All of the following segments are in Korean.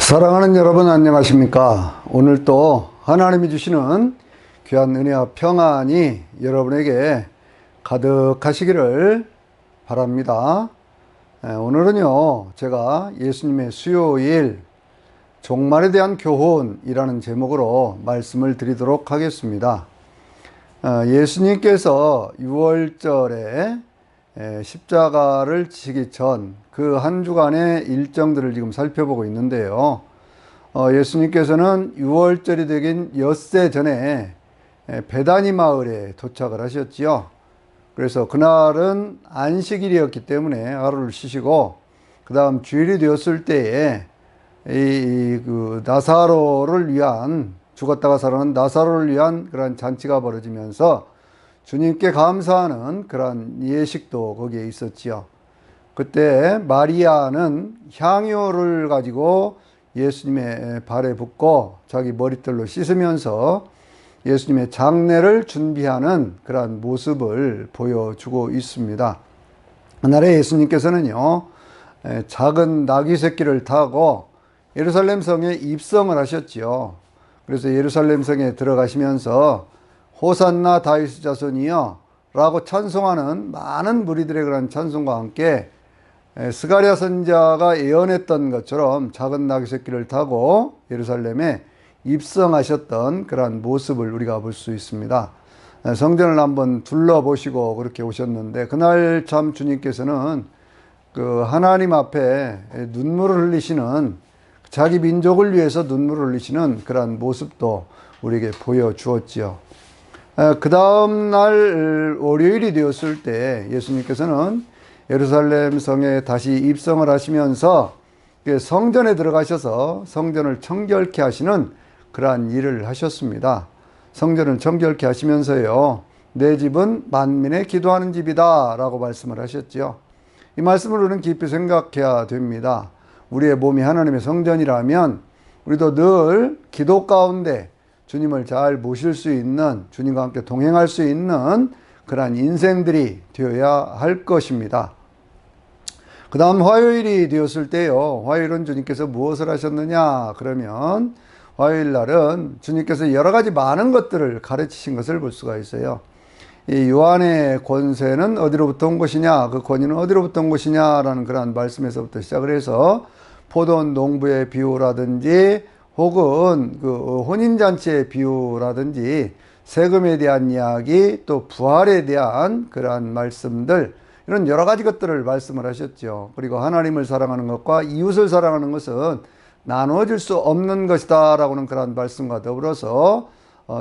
사랑하는 여러분, 안녕하십니까? 오늘 또 하나님이 주시는 귀한 은혜와 평안이 여러분에게 가득하시기를 바랍니다. 오늘은요, 제가 예수님의 수요일 종말에 대한 교훈이라는 제목으로 말씀을 드리도록 하겠습니다. 예수님께서 6월절에 십자가를 지시기 전 그 한 주간의 일정들을 지금 살펴보고 있는데요. 예수님께서는 6월절이 되긴 엿새 전에 베다니 마을에 도착을 하셨지요. 그래서 그날은 안식일이었기 때문에 하루를 쉬시고, 그 다음 주일이 되었을 때에 나사로를 위한, 죽었다가 살아난 나사로를 위한 그러한 잔치가 벌어지면서 주님께 감사하는 그러한 예식도 거기에 있었지요. 그때 마리아는 향유를 가지고 예수님의 발에 붓고 자기 머리털로 씻으면서 예수님의 장례를 준비하는 그러한 모습을 보여주고 있습니다. 그날에 예수님께서는요, 작은 나귀 새끼를 타고 예루살렘 성에 입성을 하셨지요. 그래서 예루살렘 성에 들어가시면서 호산나 다윗의 자손이여 라고 찬송하는 많은 무리들의 그런 찬송과 함께 스가랴 선지자가 예언했던 것처럼 작은 나귀 새끼를 타고 예루살렘에 입성하셨던 그러한 모습을 우리가 볼 수 있습니다. 성전을 한번 둘러보시고 그렇게 오셨는데, 그날 참 주님께서는 그 하나님 앞에 눈물을 흘리시는, 자기 민족을 위해서 눈물을 흘리시는 그러한 모습도 우리에게 보여주었지요. 그 다음 날 월요일이 되었을 때 예수님께서는 예루살렘 성에 다시 입성을 하시면서 성전에 들어가셔서 성전을 청결케 하시는 그러한 일을 하셨습니다. 성전을 청결케 하시면서요, 내 집은 만민의 기도하는 집이다 라고 말씀을 하셨죠. 이 말씀을 우리는 깊이 생각해야 됩니다. 우리의 몸이 하나님의 성전이라면 우리도 늘 기도 가운데 주님을 잘 모실 수 있는, 주님과 함께 동행할 수 있는 그러한 인생들이 되어야 할 것입니다. 그 다음 화요일이 되었을 때요, 화요일은 주님께서 무엇을 하셨느냐 그러면, 화요일 날은 주님께서 여러 가지 많은 것들을 가르치신 것을 볼 수가 있어요. 이 요한의 권세는 어디로부터 온 것이냐, 그 권위는 어디로부터 온 것이냐 라는 그러한 말씀에서부터 시작을 해서 포도원 농부의 비유라든지 혹은 그 혼인잔치의 비유라든지 세금에 대한 이야기, 또 부활에 대한 그러한 말씀들, 이런 여러 가지 것들을 말씀을 하셨죠. 그리고 하나님을 사랑하는 것과 이웃을 사랑하는 것은 나누어질 수 없는 것이다 라고는 그런 말씀과 더불어서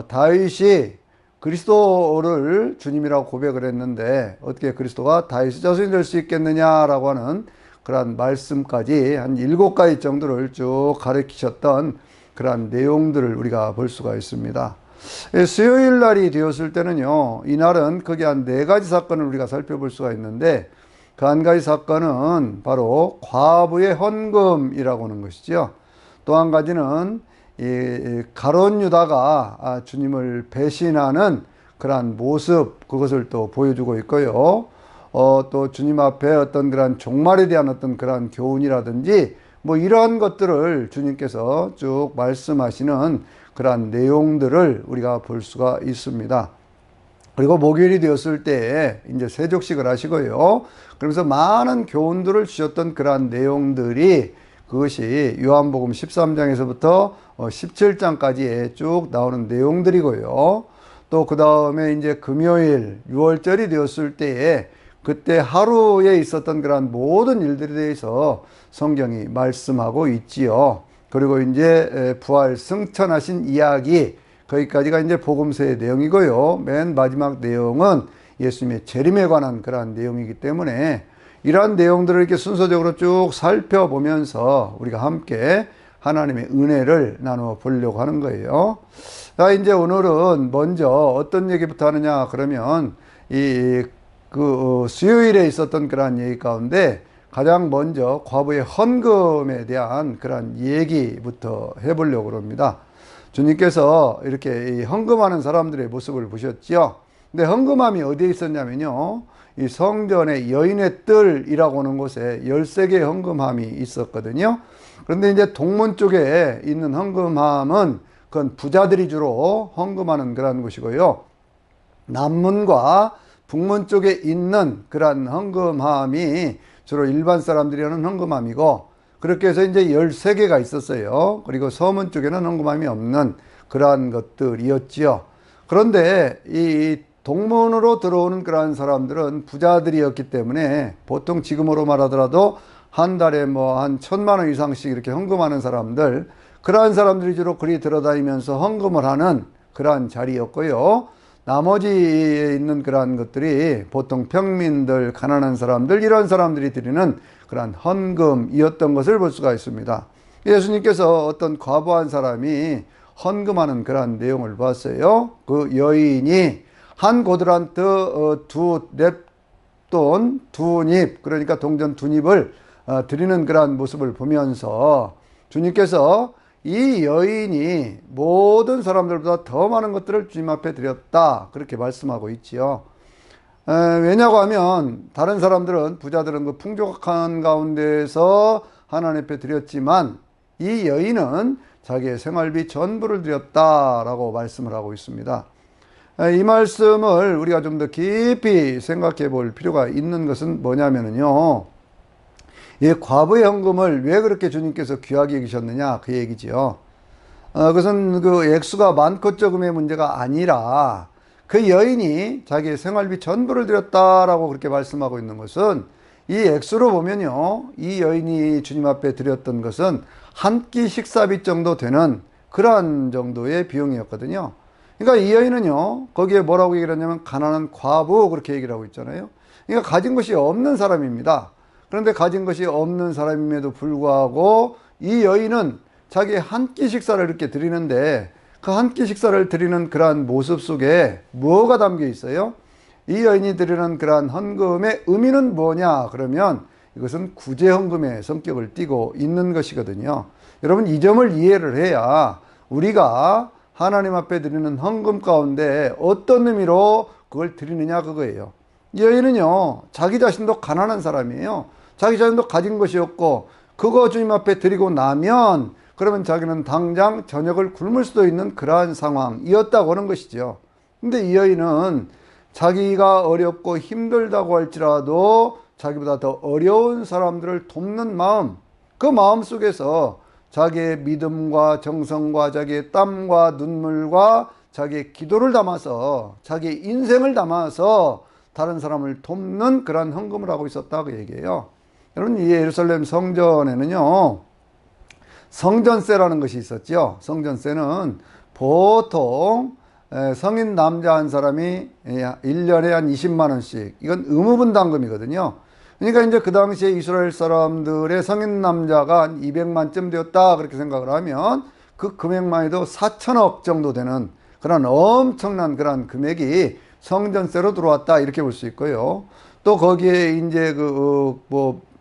다윗이 그리스도를 주님이라고 고백을 했는데 어떻게 그리스도가 다윗의 자손이 될 수 있겠느냐라고 하는 그런 말씀까지 한 7가지 정도를 쭉 가르치셨던 그런 내용들을 우리가 볼 수가 있습니다. 수요일 날이 되었을 때는요, 이날은 크게 한 4가지 사건을 우리가 살펴볼 수가 있는데, 그 한 가지 사건은 바로 과부의 헌금이라고 하는 것이죠. 또 한 가지는 이 가룟 유다가 주님을 배신하는 그러한 모습, 그것을 또 보여주고 있고요. 또 주님 앞에 어떤 그런 종말에 대한 어떤 그런 교훈이라든지 뭐 이러한 것들을 주님께서 쭉 말씀하시는 그러한 내용들을 우리가 볼 수가 있습니다. 그리고 목요일이 되었을 때 이제 세족식을 하시고요, 그러면서 많은 교훈들을 주셨던 그러한 내용들이, 그것이 요한복음 13장에서부터 17장까지에 쭉 나오는 내용들이고요. 또 그 다음에 이제 금요일 6월절이 되었을 때에 그때 하루에 있었던 그런 모든 일들에 대해서 성경이 말씀하고 있지요. 그리고 이제 부활 승천하신 이야기, 거기까지가 이제 복음서의 내용이고요. 맨 마지막 내용은 예수님의 재림에 관한 그러한 내용이기 때문에 이러한 내용들을 이렇게 순서적으로 쭉 살펴보면서 우리가 함께 하나님의 은혜를 나누어 보려고 하는 거예요. 자, 이제 오늘은 먼저 어떤 얘기부터 하느냐 그러면 수요일에 있었던 그러한 얘기 가운데 가장 먼저 과부의 헌금에 대한 그런 얘기부터 해보려고 합니다. 주님께서 이렇게 헌금하는 사람들의 모습을 보셨죠. 근데 헌금함이 어디에 있었냐면요, 이 성전의 여인의 뜰이라고 하는 곳에 13개의 헌금함이 있었거든요. 그런데 이제 동문 쪽에 있는 헌금함은 그건 부자들이 주로 헌금하는 그런 곳이고요. 남문과 북문 쪽에 있는 그런 헌금함이 주로 일반 사람들이 하는 헌금함이고, 그렇게 해서 이제 13개가 있었어요. 그리고 서문 쪽에는 헌금함이 없는 그러한 것들이었지요. 그런데 이 동문으로 들어오는 그러한 사람들은 부자들이었기 때문에 보통 지금으로 말하더라도 한 달에 뭐 한 1,000만 원 이상씩 이렇게 헌금하는 사람들, 그러한 사람들이 주로 그리 들어다니면서 헌금을 하는 그러한 자리였고요. 나머지 있는 그러한 것들이 보통 평민들, 가난한 사람들, 이런 사람들이 드리는 그러한 헌금이었던 것을 볼 수가 있습니다. 예수님께서 어떤 과부한 사람이 헌금하는 그러한 내용을 봤어요. 그 여인이 한 고드란트 두 랩돈 두 닙, 그러니까 동전 두 닙을 드리는 그러한 모습을 보면서 주님께서 이 여인이 모든 사람들보다 더 많은 것들을 주님 앞에 드렸다, 그렇게 말씀하고 있지요. 왜냐고 하면 다른 사람들은, 부자들은 그 풍족한 가운데서 하나님 앞에 드렸지만 이 여인은 자기의 생활비 전부를 드렸다라고 말씀을 하고 있습니다. 이 말씀을 우리가 좀 더 깊이 생각해 볼 필요가 있는 것은 뭐냐면요, 이 과부의 헌금을 왜 그렇게 주님께서 귀하게 여기셨느냐, 그 얘기지요. 그것은 그 액수가 많고 적음의 문제가 아니라 그 여인이 자기의 생활비 전부를 드렸다라고 그렇게 말씀하고 있는 것은, 이 액수로 보면요, 이 여인이 주님 앞에 드렸던 것은 한 끼 식사비 정도 되는 그러한 정도의 비용이었거든요. 그러니까 이 여인은요, 거기에 뭐라고 얘기를 하냐면 가난한 과부, 그렇게 얘기를 하고 있잖아요. 그러니까 가진 것이 없는 사람입니다. 그런데 가진 것이 없는 사람임에도 불구하고 이 여인은 자기 한 끼 식사를 이렇게 드리는데, 그 한 끼 식사를 드리는 그러한 모습 속에 뭐가 담겨 있어요? 이 여인이 드리는 그러한 헌금의 의미는 뭐냐 그러면 이것은 구제헌금의 성격을 띠고 있는 것이거든요. 여러분, 이 점을 이해를 해야 우리가 하나님 앞에 드리는 헌금 가운데 어떤 의미로 그걸 드리느냐, 그거예요. 이 여인은요, 자기 자신도 가난한 사람이에요. 자기 자신도 가진 것이 없고, 그거 주님 앞에 드리고 나면 그러면 자기는 당장 저녁을 굶을 수도 있는 그러한 상황이었다고 하는 것이죠. 근데 이 여인은 자기가 어렵고 힘들다고 할지라도 자기보다 더 어려운 사람들을 돕는 마음, 그 마음 속에서 자기의 믿음과 정성과 자기의 땀과 눈물과 자기의 기도를 담아서, 자기의 인생을 담아서 다른 사람을 돕는 그런 헌금을 하고 있었다고 얘기해요. 여러분, 이 예루살렘 성전에는요, 성전세라는 것이 있었죠. 성전세는 보통 성인 남자 한 사람이 1년에 한 20만 원씩, 이건 의무분담금이거든요. 그러니까 이제 그 당시에 이스라엘 사람들의 성인 남자가 한 200만쯤 되었다, 그렇게 생각을 하면 그 금액만 해도 4천억 정도 되는 그런 엄청난 그런 금액이 성전세로 들어왔다, 이렇게 볼 수 있고요. 또 거기에 이제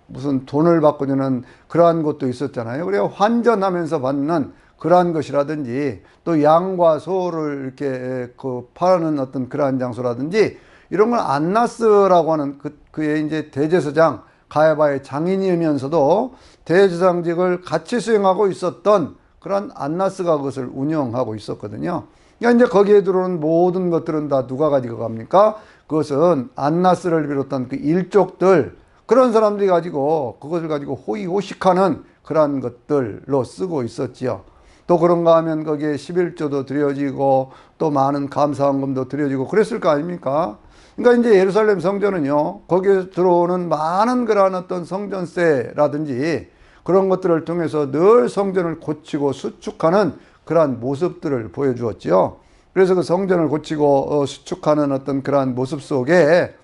무슨 돈을 받고 주는 그러한 것도 있었잖아요. 그래야 환전하면서 받는 그러한 것이라든지, 또 양과 소를 이렇게 파는 어떤 그러한 장소라든지, 이런 걸 안나스라고 하는 그의 이제 대제사장, 가야바의 장인이면서도 대제사장직을 같이 수행하고 있었던 그런 안나스가 그것을 운영하고 있었거든요. 그러니까 이제 거기에 들어오는 모든 것들은 다 누가 가지고 갑니까? 그것은 안나스를 비롯한 그 일족들, 그런 사람들이 가지고 그것을 가지고 호의호식하는 그러한 것들로 쓰고 있었지요. 또 그런가 하면 거기에 11조도 드려지고 또 많은 감사헌금도 드려지고 그랬을 거 아닙니까? 그러니까 이제 예루살렘 성전은요, 거기에 들어오는 많은 그러한 어떤 성전세라든지 그런 것들을 통해서 늘 성전을 고치고 수축하는 그러한 모습들을 보여주었지요. 그래서 그 성전을 고치고 수축하는 어떤 그러한 모습 속에,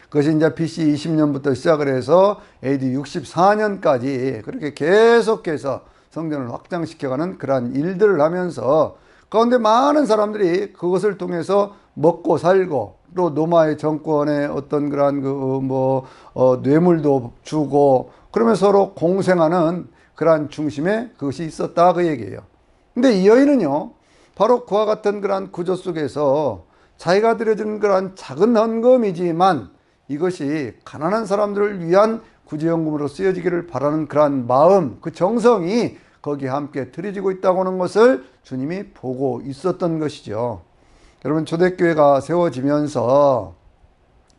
그것이 이제 BC 20년부터 시작을 해서 AD 64년까지 그렇게 계속해서 성전을 확장시켜가는 그러한 일들을 하면서 가운데 많은 사람들이 그것을 통해서 먹고 살고, 또 로마의 정권의 어떤 그러한 뇌물도 주고, 그러면 서로 공생하는 그러한 중심에 그것이 있었다, 그 얘기예요. 근데 이 여인은요, 바로 그와 같은 그러한 구조 속에서 자기가 드려진 그러한 작은 헌금이지만 이것이 가난한 사람들을 위한 구제연금으로 쓰여지기를 바라는 그러한 마음, 그 정성이 거기에 함께 들여지고 있다고 하는 것을 주님이 보고 있었던 것이죠. 여러분, 초대교회가 세워지면서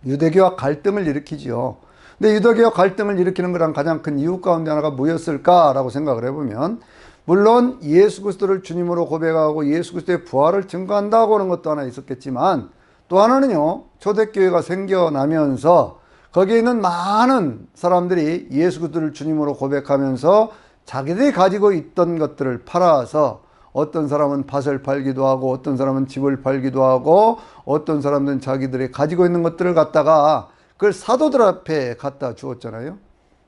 유대교와 갈등을 일으키지요. 근데 유대교와 갈등을 일으키는 그런 가장 큰 이유 가운데 하나가 뭐였을까라고 생각을 해보면, 물론 예수 그리스도를 주님으로 고백하고 예수 그리스도의 부활을 증거한다고 하는 것도 하나 있었겠지만, 또 하나는요, 초대교회가 생겨나면서 거기에 있는 많은 사람들이 예수 그리스도를 주님으로 고백하면서 자기들이 가지고 있던 것들을 팔아서 어떤 사람은 밭을 팔기도 하고 어떤 사람은 집을 팔기도 하고 어떤 사람들은 자기들이 가지고 있는 것들을 갖다가 그걸 사도들 앞에 갖다 주었잖아요.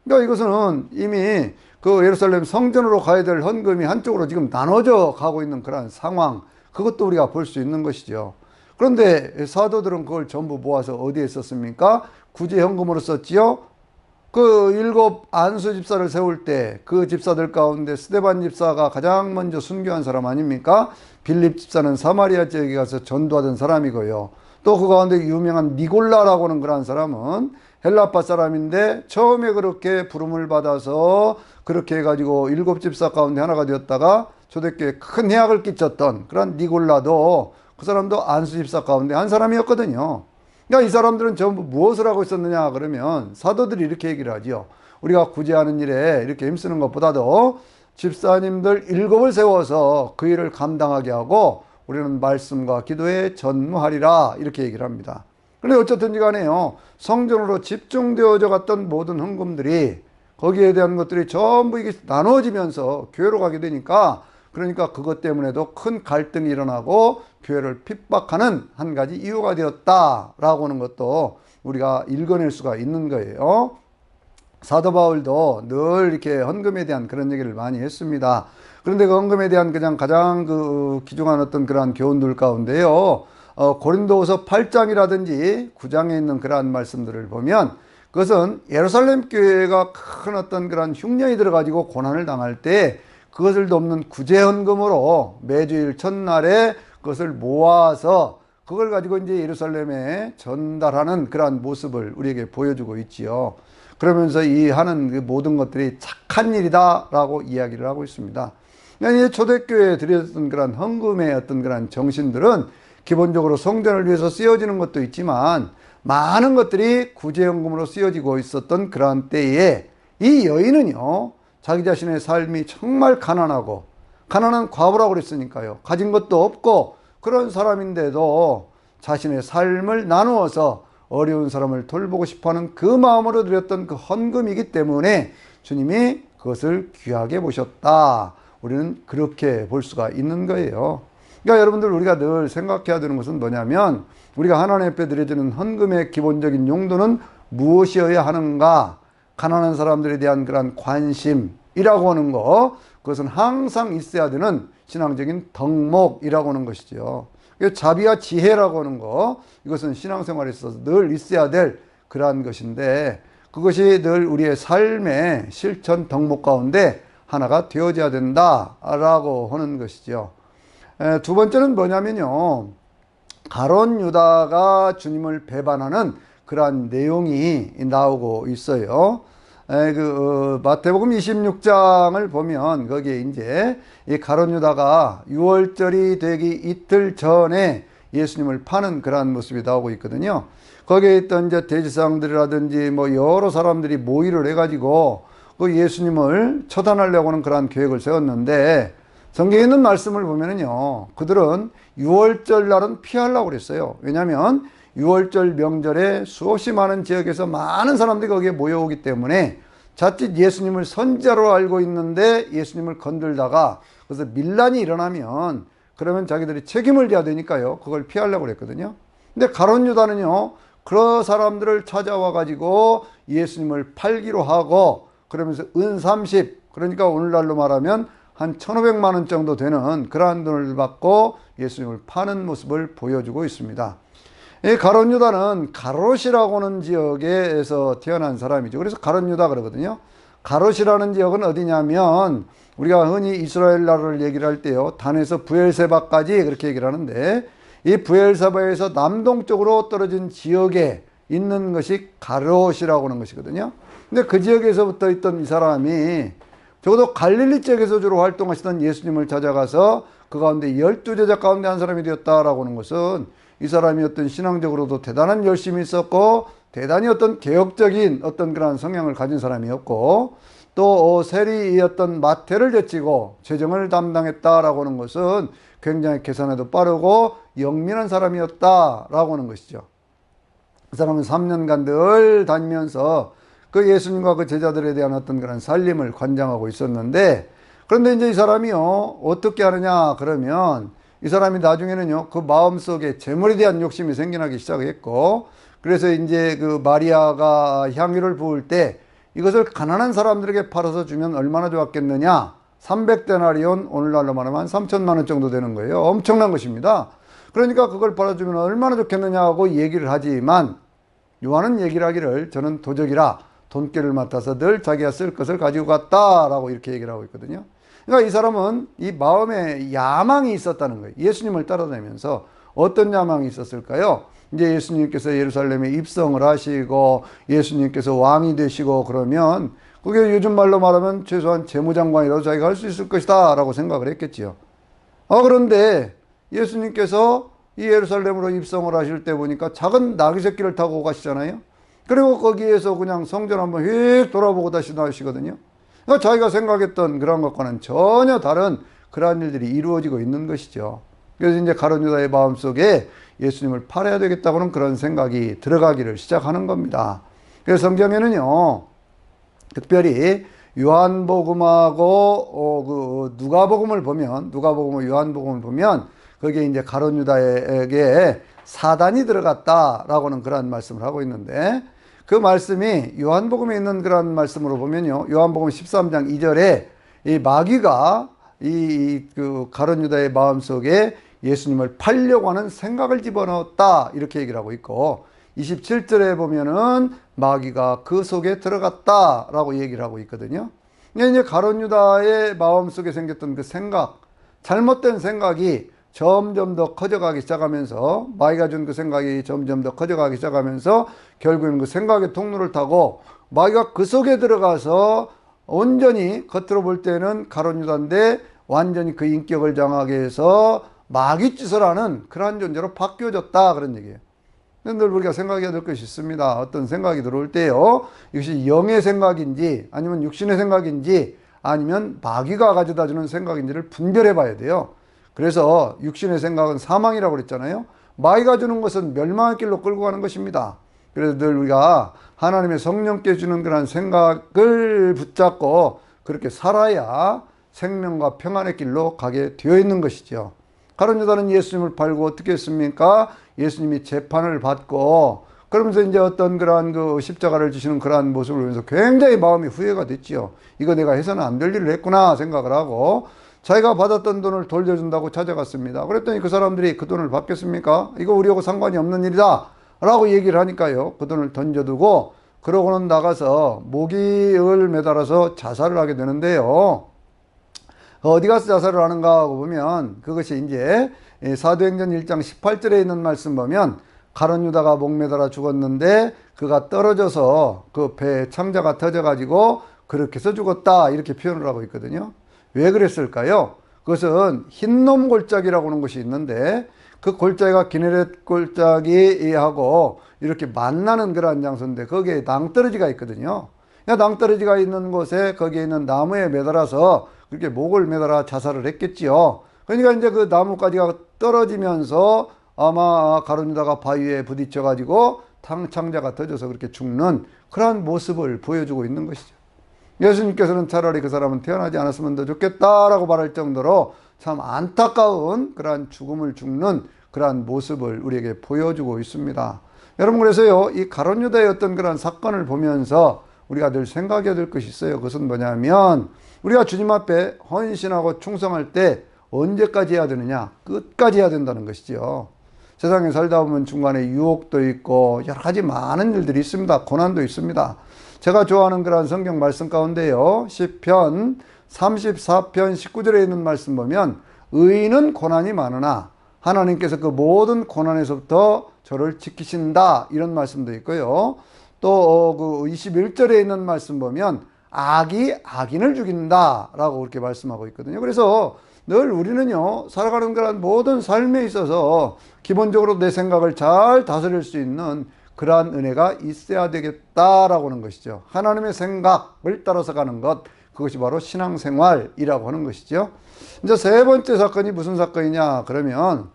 그러니까 이것은 이미 그 예루살렘 성전으로 가야 될 헌금이 한쪽으로 지금 나눠져 가고 있는 그런 상황, 그것도 우리가 볼 수 있는 것이죠. 그런데 사도들은 그걸 전부 모아서 어디에 썼습니까? 구제 헌금으로 썼지요. 그 7 안수 집사를 세울 때 그 집사들 가운데 스데반 집사가 가장 먼저 순교한 사람 아닙니까? 빌립 집사는 사마리아 지역에 가서 전도하던 사람이고요. 또 그 가운데 유명한 니골라라고 하는 그런 사람은 헬라파 사람인데 처음에 그렇게 부름을 받아서 그렇게 해가지고 7 집사 가운데 하나가 되었다가 초대교회에 큰 해악을 끼쳤던 그런 니골라도, 그 사람도 안수 집사 가운데 한 사람이었거든요. 그러니까 이 사람들은 전부 무엇을 하고 있었느냐 그러면 사도들이 이렇게 얘기를 하죠. 우리가 구제하는 일에 이렇게 힘쓰는 것보다도 집사님들 7을 세워서 그 일을 감당하게 하고 우리는 말씀과 기도에 전무하리라, 이렇게 얘기를 합니다. 그런데 어쨌든지 간에요, 성전으로 집중되어져 갔던 모든 헌금들이, 거기에 대한 것들이 전부 이게 나눠지면서 교회로 가게 되니까, 그러니까 그것 때문에도 큰 갈등이 일어나고 교회를 핍박하는 한 가지 이유가 되었다라고 하는 것도 우리가 읽어낼 수가 있는 거예요. 사도 바울도 늘 이렇게 헌금에 대한 그런 얘기를 많이 했습니다. 그런데 그 헌금에 대한 그냥 가장 그 귀중한 어떤 그러한 교훈들 가운데요, 고린도후서 8장이라든지 9장에 있는 그러한 말씀들을 보면, 그것은 예루살렘 교회가 큰 어떤 그런 흉년이 들어가지고 고난을 당할 때 그것을 돕는 구제헌금으로 매주일 첫날에 그것을 모아서 그걸 가지고 이제 예루살렘에 전달하는 그러한 모습을 우리에게 보여주고 있지요. 그러면서 이 하는 그 모든 것들이 착한 일이다라고 이야기를 하고 있습니다. 그러니까 초대교회에 드렸던 그런 헌금의 어떤 그런 정신들은 기본적으로 성전을 위해서 쓰여지는 것도 있지만 많은 것들이 구제헌금으로 쓰여지고 있었던 그러한 때에 이 여인은요, 자기 자신의 삶이 정말 가난하고 가난한 과부라고 그랬으니까요, 가진 것도 없고 그런 사람인데도 자신의 삶을 나누어서 어려운 사람을 돌보고 싶어하는 그 마음으로 드렸던 그 헌금이기 때문에 주님이 그것을 귀하게 보셨다. 우리는 그렇게 볼 수가 있는 거예요. 그러니까 여러분들, 우리가 늘 생각해야 되는 것은 뭐냐면, 우리가 하나님 앞에 드려지는 헌금의 기본적인 용도는 무엇이어야 하는가? 가난한 사람들에 대한 그런 관심이라고 하는 거, 그것은 항상 있어야 되는 신앙적인 덕목이라고 하는 것이죠. 자비와 지혜라고 하는 거, 이것은 신앙생활에 있어서 늘 있어야 될 그러한 것인데, 그것이 늘 우리의 삶의 실천 덕목 가운데 하나가 되어져야 된다라고 하는 것이죠. 두 번째는 뭐냐면요, 가룟 유다가 주님을 배반하는 그러한 내용이 나오고 있어요. 마태복음 26장을 보면 거기에 이제 이 가룟 유다가 유월절이 되기 이틀 전에 예수님을 파는 그러한 모습이 나오고 있거든요. 거기에 있던 이제 대제사장들이라든지 뭐 여러 사람들이 모의를 해가지고 그 예수님을 처단하려고 하는 그러한 계획을 세웠는데, 성경에 있는 말씀을 보면은요, 그들은 유월절 날은 피하려고 그랬어요. 왜냐하면 유월절 명절에 수없이 많은 지역에서 많은 사람들이 거기에 모여오기 때문에 자칫 예수님을 선지자로 알고 있는데 예수님을 건들다가 그래서 밀란이 일어나면 그러면 자기들이 책임을 져야 되니까요, 그걸 피하려고 그랬거든요. 근데 가룟 유다는요, 그런 사람들을 찾아와 가지고 예수님을 팔기로 하고, 그러면서 은 30, 그러니까 오늘날로 말하면 한 1,500만 원 정도 되는 그러한 돈을 받고 예수님을 파는 모습을 보여주고 있습니다. 이 가룟 유다는 가롯이라고 하는 지역에서 태어난 사람이죠. 그래서 가룟 유다 그러거든요. 가롯이라는 지역은 어디냐면, 우리가 흔히 이스라엘 나라를 얘기를 할 때요, 단에서 부엘세바까지 그렇게 얘기를 하는데, 이 부엘세바에서 남동쪽으로 떨어진 지역에 있는 것이 가롯이라고 하는 것이거든요. 근데 그 지역에서부터 있던 이 사람이 적어도 갈릴리 쪽에서 주로 활동하시던 예수님을 찾아가서 그 가운데 12제자 가운데 한 사람이 되었다라고 하는 것은 이 사람이 어떤 신앙적으로도 대단한 열심이 있었고 대단히 어떤 개혁적인 어떤 그런 성향을 가진 사람이었고 또 세리였던 마태를 제치고 재정을 담당했다라고 하는 것은 굉장히 계산에도 빠르고 영민한 사람이었다라고 하는 것이죠. 그 사람은 3년간 늘 다니면서 그 예수님과 그 제자들에 대한 어떤 그런 살림을 관장하고 있었는데 그런데 이제 이 사람이요 어떻게 하느냐 그러면 이 사람이 나중에는요 그 마음속에 재물에 대한 욕심이 생겨나기 시작했고 그래서 이제 그 마리아가 향유를 부을 때 이것을 가난한 사람들에게 팔아서 주면 얼마나 좋았겠느냐 300데나리온 오늘날로 말하면 한 3천만 원 정도 되는 거예요. 엄청난 것입니다. 그러니까 그걸 팔아주면 얼마나 좋겠느냐 하고 얘기를 하지만 요한은 얘기를 하기를 저는 도적이라 돈깨를 맡아서 늘 자기가 쓸 것을 가지고 갔다라고 이렇게 얘기를 하고 있거든요. 그러니까 이 사람은 이 마음에 야망이 있었다는 거예요. 예수님을 따라다니면서 어떤 야망이 있었을까요? 이제 예수님께서 예루살렘에 입성을 하시고 예수님께서 왕이 되시고 그러면 그게 요즘 말로 말하면 최소한 재무장관이라도 자기가 할 수 있을 것이다 라고 생각을 했겠지요. 그런데 예수님께서 이 예루살렘으로 입성을 하실 때 보니까 작은 나귀 새끼를 타고 가시잖아요. 그리고 거기에서 그냥 성전 한번 휙 돌아보고 다시 나오시거든요. 그러니까 자기가 생각했던 그런 것과는 전혀 다른 그러한 일들이 이루어지고 있는 것이죠. 그래서 이제 가룟 유다의 마음속에 예수님을 팔아야 되겠다고는 그런 생각이 들어가기를 시작하는 겁니다. 그래서 성경에는요, 특별히 요한복음하고 그 누가복음을 보면 요한복음을 보면 거기에 이제 가룟 유다에게 사단이 들어갔다라고는 그런 말씀을 하고 있는데 그 말씀이 요한복음에 있는 그런 말씀으로 보면요. 요한복음 13장 2절에 이 마귀가 그 가룟 유다의 마음속에 예수님을 팔려고 하는 생각을 집어넣었다 이렇게 얘기를 하고 있고 27절에 보면은 마귀가 그 속에 들어갔다라고 얘기를 하고 있거든요. 이제 가룟 유다의 마음속에 생겼던 그 생각, 잘못된 생각이 점점 더 커져가기 시작하면서 마귀가 준 그 생각이 점점 더 커져가기 시작하면서 결국에는 그 생각의 통로를 타고 마귀가 그 속에 들어가서 온전히 겉으로 볼 때는 가룟 유다인데 완전히 그 인격을 장하게 해서 마귀짓을 하는 그러한 존재로 바뀌어졌다 그런 얘기예요. 늘 우리가 생각해야 될 것이 있습니다. 어떤 생각이 들어올 때요 이것이 영의 생각인지 아니면 육신의 생각인지 아니면 마귀가 가져다주는 생각인지를 분별해 봐야 돼요. 그래서 육신의 생각은 사망이라고 그랬잖아요. 마귀가 주는 것은 멸망의 길로 끌고 가는 것입니다. 그래서 늘 우리가 하나님의 성령께 주는 그런 생각을 붙잡고 그렇게 살아야 생명과 평안의 길로 가게 되어 있는 것이죠. 가룟 유다는 예수님을 팔고 어떻게 했습니까? 예수님이 재판을 받고 그러면서 이제 어떤 그러한 그 십자가를 지시는 그러한 모습을 보면서 굉장히 마음이 후회가 됐지요. 이거 내가 해서는 안 될 일을 했구나 생각을 하고 자기가 받았던 돈을 돌려준다고 찾아갔습니다. 그랬더니 그 사람들이 그 돈을 받겠습니까? 이거 우리하고 상관이 없는 일이다 라고 얘기를 하니까요. 그 돈을 던져두고 그러고는 나가서 모기를 매달아서 자살을 하게 되는데요. 어디 가서 자살을 하는가 하고 보면 그것이 이제 사도행전 1장 18절에 있는 말씀 보면 가룟 유다가 목매달아 죽었는데 그가 떨어져서 그 배에 창자가 터져가지고 그렇게 해서 죽었다 이렇게 표현을 하고 있거든요. 왜 그랬을까요? 그것은 흰놈 골짜기라고 하는 것이 있는데 그 골짜기가 기네렛 골짜기하고 이렇게 만나는 그러한 장소인데 거기에 낭떠러지가 있거든요. 낭떠러지가 있는 곳에 거기에 있는 나무에 매달아서 그렇게 목을 매달아 자살을 했겠지요. 그러니까 이제 그 나무까지가 떨어지면서 아마 가룟 유다가 바위에 부딪혀 가지고 창자가 터져서 그렇게 죽는 그러한 모습을 보여주고 있는 것이죠. 예수님께서는 차라리 그 사람은 태어나지 않았으면 더 좋겠다라고 말할 정도로 참 안타까운 그러한 죽음을 죽는 그러한 모습을 우리에게 보여주고 있습니다. 여러분 그래서요 이 가룟 유다의 어떤 그런 사건을 보면서 우리가 늘 생각해야 될 것이 있어요. 그것은 뭐냐면 우리가 주님 앞에 헌신하고 충성할 때 언제까지 해야 되느냐? 끝까지 해야 된다는 것이죠. 세상에 살다 보면 중간에 유혹도 있고 여러 가지 많은 일들이 있습니다. 고난도 있습니다. 제가 좋아하는 그런 성경 말씀 가운데요. 시편 34편 19절에 있는 말씀 보면 의인은 고난이 많으나 하나님께서 그 모든 고난에서부터 저를 지키신다. 이런 말씀도 있고요. 또 그 21절에 있는 말씀 보면 악이 악인을 죽인다 라고 그렇게 말씀하고 있거든요. 그래서 늘 우리는요, 살아가는 그런 모든 삶에 있어서 기본적으로 내 생각을 잘 다스릴 수 있는 그러한 은혜가 있어야 되겠다라고 하는 것이죠. 하나님의 생각을 따라서 가는 것, 그것이 바로 신앙생활이라고 하는 것이죠. 이제 세 번째 사건이 무슨 사건이냐 그러면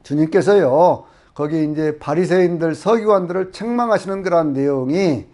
주님께서요, 거기 이제 바리새인들, 서기관들을 책망하시는 그런 내용이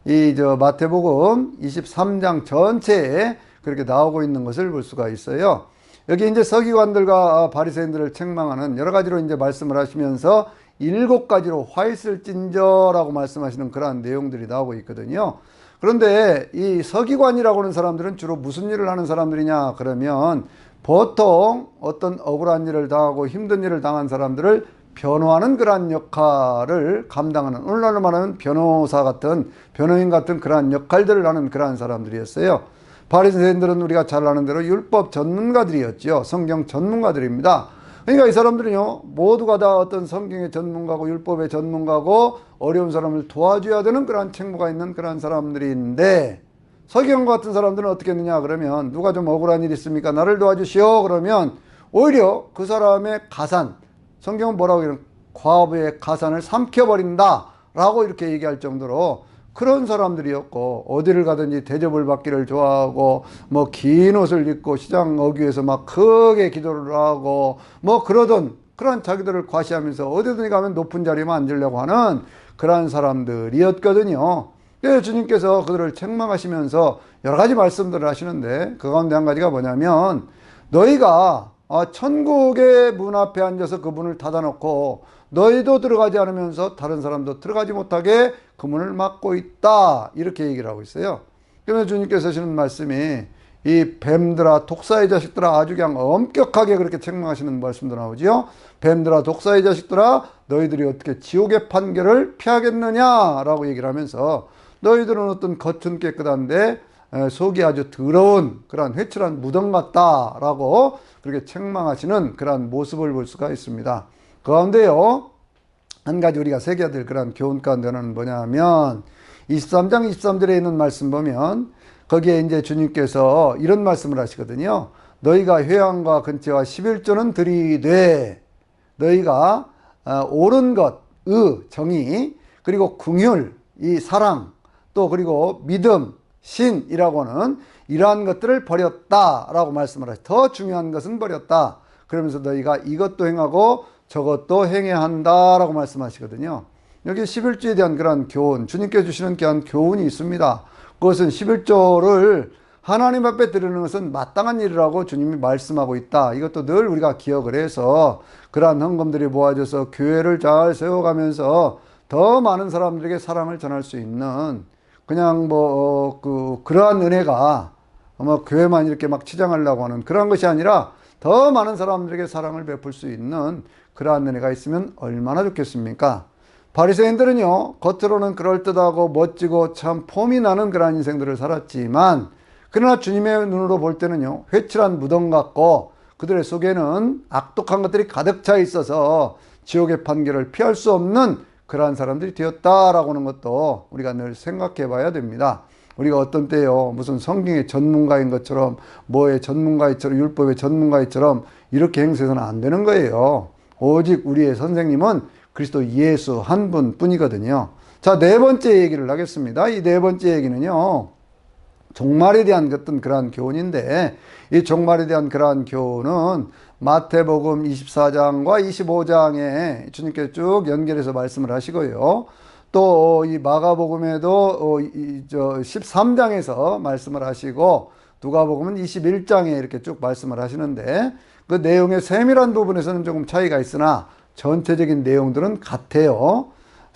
이 마태복음 23장 전체에 그렇게 나오고 있는 것을 볼 수가 있어요. 여기 이제 서기관들과 바리새인들을 책망하는 여러 가지로 이제 말씀을 하시면서 7가지로 화 있을진저라고 말씀하시는 그러한 내용들이 나오고 있거든요. 그런데 이 서기관이라고 하는 사람들은 주로 무슨 일을 하는 사람들이냐 그러면 보통 어떤 억울한 일을 당하고 힘든 일을 당한 사람들을 변호하는 그러한 역할을 감당하는, 오늘날로 말하면 변호사 같은, 변호인 같은 그러한 역할들을 하는 그러한 사람들이었어요. 바리새인들은 우리가 잘 아는 대로 율법 전문가들이었죠. 성경 전문가들입니다. 그러니까 이 사람들은요, 모두가 다 어떤 성경의 전문가고 율법의 전문가고 어려운 사람을 도와줘야 되는 그러한 책무가 있는 그러한 사람들인데, 서기관과 같은 사람들은 어떻게 했느냐 그러면 누가 좀 억울한 일이 있습니까? 나를 도와주시오. 그러면 오히려 그 사람의 가산, 성경은 뭐라고 해요? 과부의 가산을 삼켜버린다 라고 이렇게 얘기할 정도로 그런 사람들이었고, 어디를 가든지 대접을 받기를 좋아하고 뭐 긴 옷을 입고 시장 어귀에서 막 크게 기도를 하고 뭐 그러던 그런 자기들을 과시하면서 어디든지 가면 높은 자리에만 앉으려고 하는 그런 사람들이었거든요. 그래서 주님께서 그들을 책망하시면서 여러 가지 말씀들을 하시는데, 그 가운데 한 가지가 뭐냐면, 너희가 천국의 문 앞에 앉아서 그 문을 닫아놓고 너희도 들어가지 않으면서 다른 사람도 들어가지 못하게 그 문을 막고 있다, 이렇게 얘기를 하고 있어요. 그러면 주님께서 하시는 말씀이 이 뱀들아 독사의 자식들아, 아주 그냥 엄격하게 그렇게 책망하시는 말씀도 나오지요. 뱀들아 독사의 자식들아, 너희들이 어떻게 지옥의 판결을 피하겠느냐라고 얘기를 하면서, 너희들은 어떤 겉은 깨끗한데 속이 아주 더러운 그러한 회칠한 무덤 같다라고 그렇게 책망하시는 그러한 모습을 볼 수가 있습니다. 그 가운데요, 한 가지 우리가 새겨야 될 그런 교훈 가운데는 뭐냐면 23장 23절에 있는 말씀 보면 거기에 이제 주님께서 이런 말씀을 하시거든요. 너희가 회당과 근처와 11조는 들이되 너희가 옳은 것, 정의, 그리고 긍휼, 이 사랑, 또 그리고 믿음, 신이라고는 이러한 것들을 버렸다라고 말씀을 하시죠. 더 중요한 것은 버렸다. 그러면서 너희가 이것도 행하고 저것도 행해야 한다라고 말씀하시거든요. 여기 11조에 대한 그런 교훈, 주님께서 주시는 그런 교훈이 있습니다. 그것은 11조를 하나님 앞에 드리는 것은 마땅한 일이라고 주님이 말씀하고 있다. 이것도 늘 우리가 기억을 해서 그러한 헌금들이 모아져서 교회를 잘 세워가면서 더 많은 사람들에게 사랑을 전할 수 있는, 그냥 그러한 은혜가 교회만 이렇게 막 치장하려고 하는 그런 것이 아니라 더 많은 사람들에게 사랑을 베풀 수 있는 그러한 은혜가 있으면 얼마나 좋겠습니까? 바리새인들은요, 겉으로는 그럴듯하고 멋지고 참 폼이 나는 그러한 인생들을 살았지만, 그러나 주님의 눈으로 볼 때는요, 회칠한 무덤 같고 그들의 속에는 악독한 것들이 가득 차 있어서 지옥의 판결을 피할 수 없는 그러한 사람들이 되었다라고 하는 것도 우리가 늘 생각해 봐야 됩니다. 우리가 어떤 때요, 무슨 성경의 전문가인 것처럼, 뭐의 전문가이처럼, 율법의 전문가이처럼 이렇게 행세해서는 안 되는 거예요. 오직 우리의 선생님은 그리스도 예수 한 분뿐이거든요. 자, 네 번째 얘기를 하겠습니다. 이 네 번째 얘기는요, 종말에 대한 어떤 그러한 교훈인데, 이 종말에 대한 그러한 교훈은 마태복음 24장과 25장에 주님께서 쭉 연결해서 말씀을 하시고요. 또 이 마가복음에도 13장에서 말씀을 하시고, 누가복음은 21장에 이렇게 쭉 말씀을 하시는데, 그 내용의 세밀한 부분에서는 조금 차이가 있으나 전체적인 내용들은 같아요.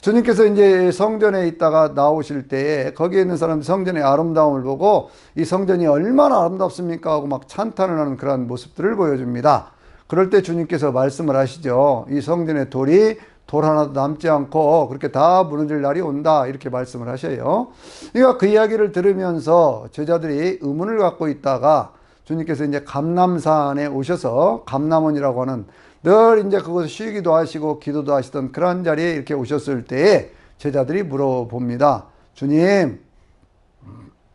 주님께서 이제 성전에 있다가 나오실 때에 거기에 있는 사람들 성전의 아름다움을 보고 이 성전이 얼마나 아름답습니까 하고 막 찬탄을 하는 그런 모습들을 보여줍니다. 그럴 때 주님께서 말씀을 하시죠. 이 성전의 돌이 돌 하나도 남지 않고 그렇게 다 무너질 날이 온다, 이렇게 말씀을 하셔요. 그러니까 그 이야기를 들으면서 제자들이 의문을 갖고 있다가 주님께서 이제 감람산에 오셔서 감람원이라고 하는 늘 이제 그곳에 쉬기도 하시고 기도도 하시던 그런 자리에 이렇게 오셨을 때에 제자들이 물어봅니다. 주님,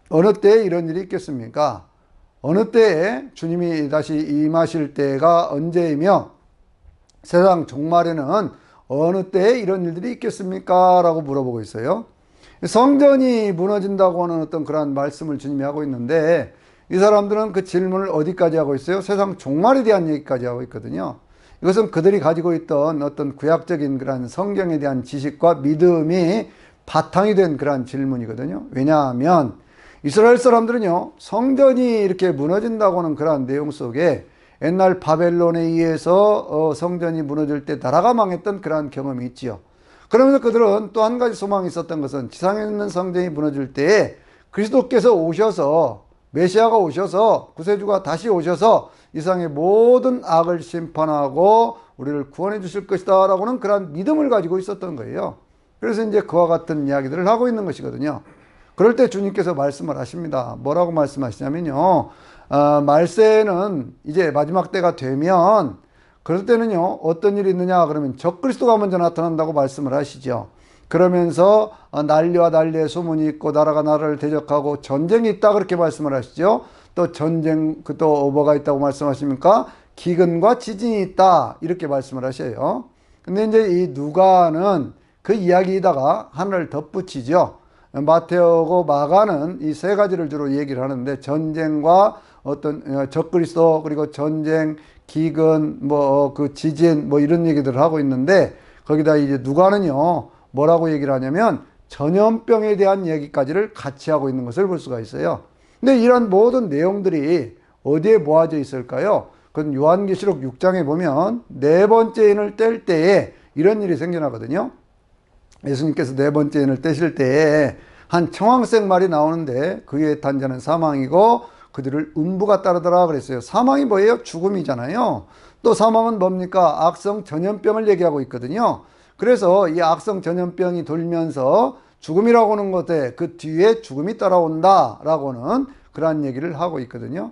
어느 때에 이런 일이 있겠습니까? 어느 때에 주님이 다시 임하실 때가 언제이며 세상 종말에는 어느 때에 이런 일들이 있겠습니까? 라고 물어보고 있어요. 성전이 무너진다고 하는 어떤 그런 말씀을 주님이 하고 있는데 이 사람들은 그 질문을 어디까지 하고 있어요? 세상 종말에 대한 얘기까지 하고 있거든요. 이것은 그들이 가지고 있던 어떤 구약적인 그런 성경에 대한 지식과 믿음이 바탕이 된 그런 질문이거든요. 왜냐하면 이스라엘 사람들은요, 성전이 이렇게 무너진다고 하는 그런 내용 속에 옛날 바벨론에 의해서 성전이 무너질 때 나라가 망했던 그런 경험이 있지요. 그러면서 그들은 또 한 가지 소망이 있었던 것은 지상에 있는 성전이 무너질 때에 그리스도께서 오셔서 메시아가 오셔서 구세주가 다시 오셔서 이 세상의 모든 악을 심판하고 우리를 구원해 주실 것이다 라고는 그런 믿음을 가지고 있었던 거예요. 그래서 이제 그와 같은 이야기들을 하고 있는 것이거든요. 그럴 때 주님께서 말씀을 하십니다. 뭐라고 말씀하시냐면요. 말세는 이제 마지막 때가 되면 그럴 때는요. 어떤 일이 있느냐 그러면 적그리스도가 먼저 나타난다고 말씀을 하시죠. 그러면서 난리와 난리의 소문이 있고 나라가 나라를 대적하고 전쟁이 있다 그렇게 말씀을 하시죠. 또 전쟁 또 뭐가 있다고 말씀하십니까? 기근과 지진이 있다 이렇게 말씀을 하셔요. 근데 이제 이 누가는 그 이야기에다가 하나를 덧붙이죠. 마테오고 마가는 이 세 가지를 주로 얘기를 하는데 전쟁과 어떤 적그리스도 그리고 전쟁, 기근, 뭐 그 지진 뭐 이런 얘기들을 하고 있는데 거기다 이제 누가는요 뭐라고 얘기를 하냐면 전염병에 대한 얘기까지를 같이 하고 있는 것을 볼 수가 있어요. 근데 이런 모든 내용들이 어디에 모아져 있을까요? 그건 요한계시록 6장에 보면 네 번째 인을 뗄 때에 이런 일이 생겨나거든요. 예수님께서 네 번째 인을 떼실 때에 한 청황색 말이 나오는데 그의 단자는 사망이고 그들을 음부가 따르더라 그랬어요. 사망이 뭐예요? 죽음이잖아요. 또 사망은 뭡니까? 악성 전염병을 얘기하고 있거든요. 그래서 이 악성 전염병이 돌면서 죽음이라고 하는 것에 그 뒤에 죽음이 따라온다라고는 그러한 얘기를 하고 있거든요.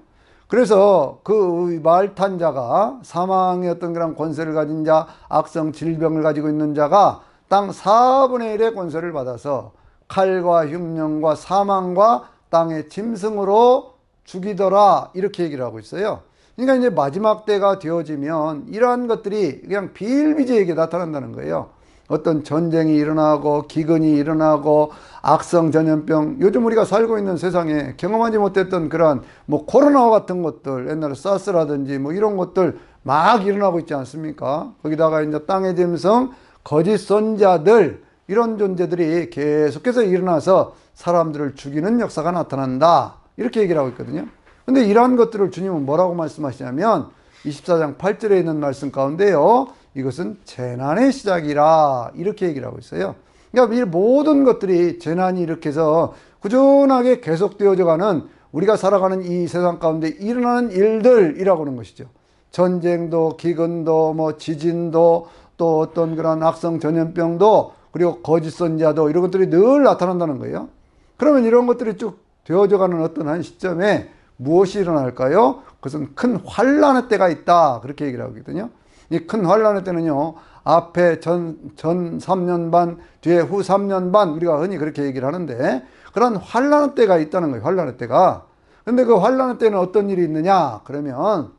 그래서 그 말탄 자가 사망의 어떤 그런 권세를 가진 자, 악성 질병을 가지고 있는 자가 땅 4분의 1의 권세를 받아서 칼과 흉년과 사망과 땅의 짐승으로 죽이더라 이렇게 얘기를 하고 있어요. 그러니까 이제 마지막 때가 되어지면 이러한 것들이 그냥 비일비재하게 나타난다는 거예요. 어떤 전쟁이 일어나고 기근이 일어나고 악성 전염병, 요즘 우리가 살고 있는 세상에 경험하지 못했던 그런 뭐 코로나와 같은 것들, 옛날에 사스라든지 뭐 이런 것들 막 일어나고 있지 않습니까? 거기다가 이제 땅의 짐승, 거짓 선자들 이런 존재들이 계속해서 일어나서 사람들을 죽이는 역사가 나타난다 이렇게 얘기를 하고 있거든요. 근데 이러한 것들을 주님은 뭐라고 말씀하시냐면 24장 8절에 있는 말씀 가운데요, 이것은 재난의 시작이라 이렇게 얘기를 하고 있어요. 그러니까 이 모든 것들이 재난이 이렇게 해서 꾸준하게 계속되어져 가는 우리가 살아가는 이 세상 가운데 일어나는 일들이라고 하는 것이죠. 전쟁도 기근도 뭐 지진도 또 어떤 그런 악성 전염병도 그리고 거짓 선자도 이런 것들이 늘 나타난다는 거예요. 그러면 이런 것들이 쭉 되어져 가는 어떤 한 시점에 무엇이 일어날까요? 그것은 큰 환란의 때가 있다 그렇게 얘기를 하거든요. 이 큰 환란의 때는요, 앞에 전 3년 반, 뒤에 후 3년 반 우리가 흔히 그렇게 얘기를 하는데 그런 환란의 때가 있다는 거예요. 환란의 때가. 근데 그 환란의 때는 어떤 일이 있느냐 그러면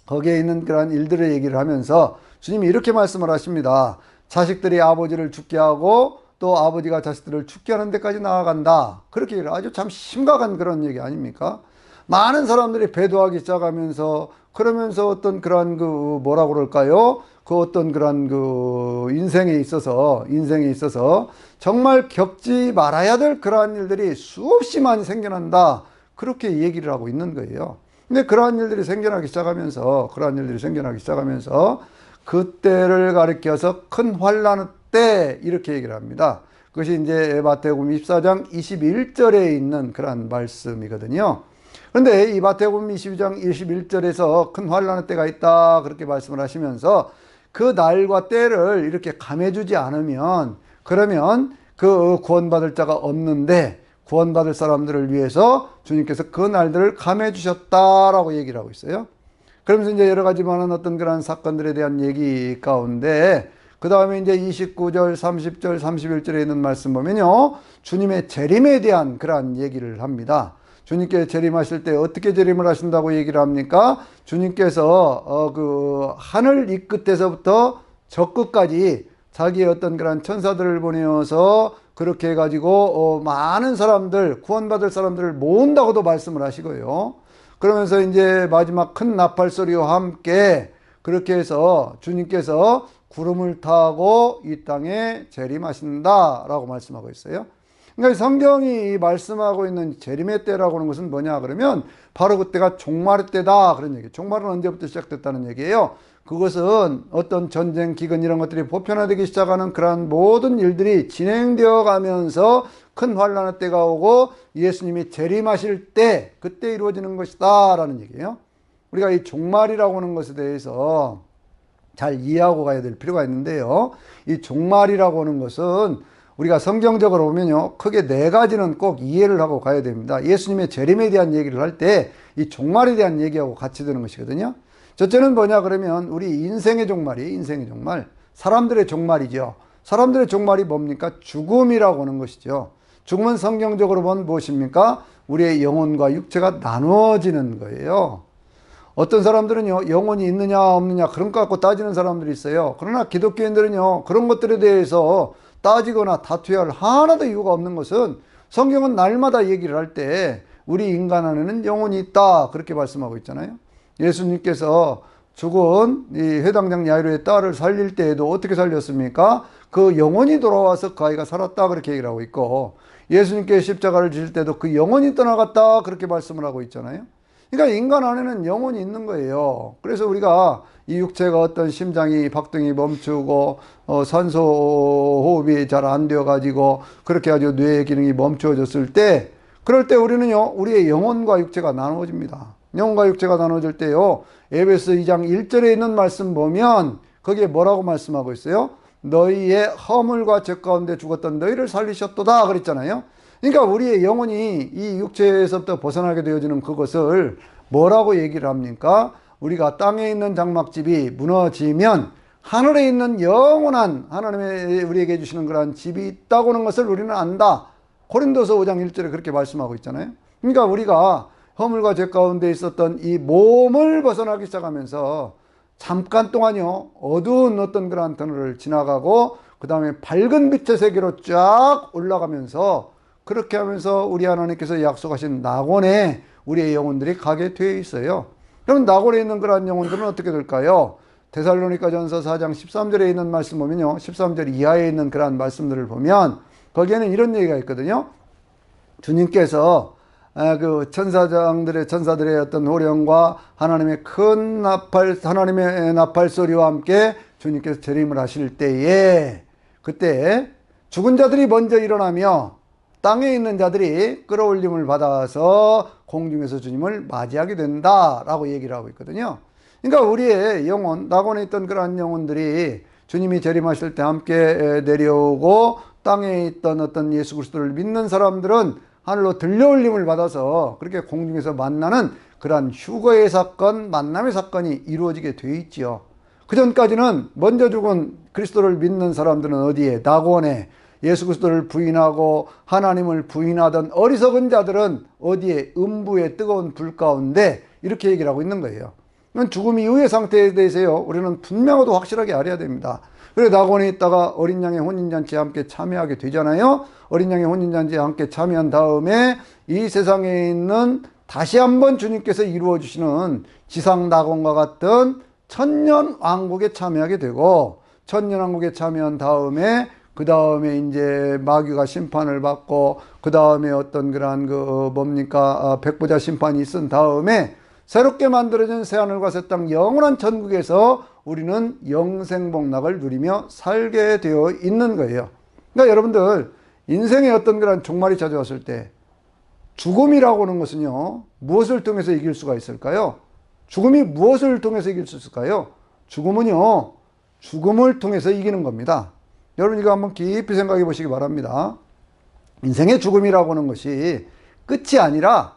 거기에 있는 그런 일들을 얘기를 하면서 주님이 이렇게 말씀을 하십니다. 자식들이 아버지를 죽게 하고 또 아버지가 자식들을 죽게 하는 데까지 나아간다. 그렇게 얘기를 아주 참 심각한 그런 얘기 아닙니까? 많은 사람들이 배도하기 시작하면서 그러면서 어떤 그런 그 뭐라고 그럴까요? 그 어떤 그런 그 인생에 있어서 정말 겪지 말아야 될 그러한 일들이 수없이 많이 생겨난다. 그렇게 얘기를 하고 있는 거예요. 근데 그러한 일들이 생겨나기 시작하면서 그때를 가리켜서 큰 환란 때 이렇게 얘기를 합니다. 그것이 이제 마태복음 24장 21절에 있는 그런 말씀이거든요. 그런데 이 마태복음 22장 21절에서 큰 환란의 때가 있다 그렇게 말씀을 하시면서 그 날과 때를 이렇게 감해주지 않으면 그러면 그 구원받을 자가 없는데 구원받을 사람들을 위해서 주님께서 그 날들을 감해주셨다라고 얘기를 하고 있어요. 그러면서 이제 여러 가지 많은 어떤 그런 사건들에 대한 얘기 가운데 그 다음에 이제 29절, 30절, 31절에 있는 말씀 보면요. 주님의 재림에 대한 그러한 얘기를 합니다. 주님께 재림하실 때 어떻게 재림을 하신다고 얘기를 합니까? 주님께서 그 하늘 이 끝에서부터 저 끝까지 자기의 어떤 그런 천사들을 보내어서 그렇게 해가지고 많은 사람들, 구원받을 사람들을 모은다고도 말씀을 하시고요. 그러면서 이제 마지막 큰 나팔 소리와 함께 그렇게 해서 주님께서 구름을 타고 이 땅에 재림하신다라고 말씀하고 있어요. 그러니까 성경이 말씀하고 있는 재림의 때라고 하는 것은 뭐냐 그러면 바로 그때가 종말의 때다 그런 얘기예요. 종말은 언제부터 시작됐다는 얘기예요. 그것은 어떤 전쟁, 기근 이런 것들이 보편화되기 시작하는 그러한 모든 일들이 진행되어 가면서 큰 환란의 때가 오고 예수님이 재림하실 때 그때 이루어지는 것이다 라는 얘기예요. 우리가 이 종말이라고 하는 것에 대해서 잘 이해하고 가야 될 필요가 있는데요. 이 종말이라고 하는 것은 우리가 성경적으로 보면요. 크게 네 가지는 꼭 이해를 하고 가야 됩니다. 예수님의 재림에 대한 얘기를 할 때 이 종말에 대한 얘기하고 같이 되는 것이거든요. 첫째는 뭐냐 그러면 우리 인생의 종말이 인생의 종말, 사람들의 종말이죠. 사람들의 종말이 뭡니까? 죽음이라고 하는 것이죠. 죽음은 성경적으로 보면 무엇입니까? 우리의 영혼과 육체가 나누어지는 거예요. 어떤 사람들은요, 영혼이 있느냐 없느냐 그런 것 갖고 따지는 사람들이 있어요. 그러나 기독교인들은요, 그런 것들에 대해서 따지거나 다투어야 할 하나도 이유가 없는 것은 성경은 날마다 얘기를 할 때 우리 인간 안에는 영혼이 있다 그렇게 말씀하고 있잖아요. 예수님께서 죽은 이 회당장 야이로의 딸을 살릴 때에도 어떻게 살렸습니까? 그 영혼이 돌아와서 그 아이가 살았다 그렇게 얘기를 하고 있고, 예수님께 십자가를 지실 때도 그 영혼이 떠나갔다 그렇게 말씀을 하고 있잖아요. 그러니까 인간 안에는 영혼이 있는 거예요. 그래서 우리가 이 육체가 어떤 심장이 박동이 멈추고 산소 호흡이 잘 안 되어 가지고 그렇게 가지고 뇌의 기능이 멈추어졌을 때, 그럴 때 우리는요 우리의 영혼과 육체가 나누어집니다. 영혼과 육체가 나눠질 때요, 에베소 2장 1절에 있는 말씀 보면 거기에 뭐라고 말씀하고 있어요? 너희의 허물과 죄 가운데 죽었던 너희를 살리셨도다 그랬잖아요. 그러니까 우리의 영혼이 이 육체에서부터 벗어나게 되어지는 그것을 뭐라고 얘기를 합니까? 우리가 땅에 있는 장막집이 무너지면 하늘에 있는 영원한 하나님의 우리에게 주시는 그러한 집이 있다고 하는 것을 우리는 안다. 고린도서 5장 1절에 그렇게 말씀하고 있잖아요. 그러니까 우리가 허물과 죄 가운데 있었던 이 몸을 벗어나기 시작하면서 잠깐 동안요 어두운 어떤 그러한 터널을 지나가고 그 다음에 밝은 빛의 세계로 쫙 올라가면서 그렇게 하면서 우리 하나님께서 약속하신 낙원에 우리의 영혼들이 가게 되어 있어요. 그럼 낙원에 있는 그러한 영혼들은 어떻게 될까요? 데살로니가전서 4장 13절에 있는 말씀 보면요, 13절 이하에 있는 그러한 말씀들을 보면 거기에는 이런 얘기가 있거든요. 주님께서 그 천사들의 어떤 호령과 하나님의 큰 하나님의 나팔 소리와 함께 주님께서 재림을 하실 때에, 그때 죽은 자들이 먼저 일어나며 땅에 있는 자들이 끌어올림을 받아서 공중에서 주님을 맞이하게 된다라고 얘기를 하고 있거든요. 그러니까 우리의 영혼, 낙원에 있던 그러한 영혼들이 주님이 재림하실 때 함께 내려오고 땅에 있던 어떤 예수 그리스도를 믿는 사람들은 하늘로 들려올림을 받아서 그렇게 공중에서 만나는 그러한 휴거의 사건, 만남의 사건이 이루어지게 되어 있지요. 그 전까지는 먼저 죽은 그리스도를 믿는 사람들은 어디에? 낙원에. 예수 그리스도를 부인하고 하나님을 부인하던 어리석은 자들은 어디에? 음부의 뜨거운 불 가운데, 이렇게 얘기를 하고 있는 거예요. 죽음 이후의 상태에 대해서요 우리는 분명하고 확실하게 알아야 됩니다. 그래 낙원에 있다가 어린 양의 혼인잔치에 함께 참여하게 되잖아요. 어린 양의 혼인잔치에 함께 참여한 다음에 이 세상에 있는 다시 한번 주님께서 이루어주시는 지상 낙원과 같은 천년 왕국에 참여하게 되고, 천년 왕국에 참여한 다음에 그 다음에 이제 마귀가 심판을 받고 그 다음에 어떤 그러한 백보자 심판이 있은 다음에 새롭게 만들어진 새하늘과 새 땅 영원한 천국에서 우리는 영생복락을 누리며 살게 되어 있는 거예요. 그러니까 여러분들 인생의 어떤 그런 종말이 찾아왔을 때 죽음이라고 하는 것은요 무엇을 통해서 이길 수가 있을까요? 죽음이 무엇을 통해서 이길 수 있을까요? 죽음은요 죽음을 통해서 이기는 겁니다. 여러분 이거 한번 깊이 생각해 보시기 바랍니다. 인생의 죽음이라고 하는 것이 끝이 아니라,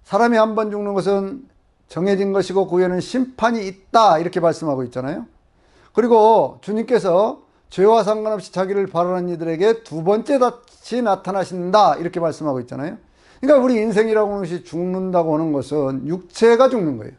사람이 한 번 죽는 것은 정해진 것이고 그 후에는 심판이 있다 이렇게 말씀하고 있잖아요. 그리고 주님께서 죄와 상관없이 자기를 바라는 이들에게 두 번째 다시 나타나신다 이렇게 말씀하고 있잖아요. 그러니까 우리 인생이라고 하는 것이 죽는다고 하는 것은 육체가 죽는 거예요.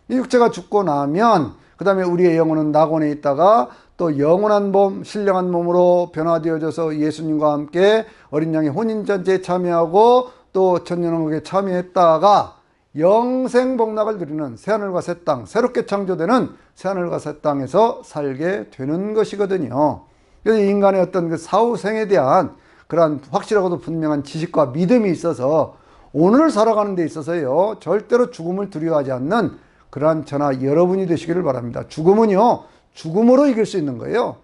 이 육체가 죽고 나면 그 다음에 우리의 영혼은 낙원에 있다가 또 영원한 몸, 신령한 몸으로 변화되어져서 예수님과 함께 어린 양의 혼인잔치에 참여하고 또 천년왕국에 참여했다가 영생복락을 누리는 새하늘과 새 땅, 새롭게 창조되는 새하늘과 새 땅에서 살게 되는 것이거든요. 그래서 인간의 어떤 그 사후생에 대한 그러한 확실하고도 분명한 지식과 믿음이 있어서 오늘을 살아가는 데 있어서요, 절대로 죽음을 두려워하지 않는 그러한 저나 여러분이 되시기를 바랍니다. 죽음은요, 죽음으로 이길 수 있는 거예요.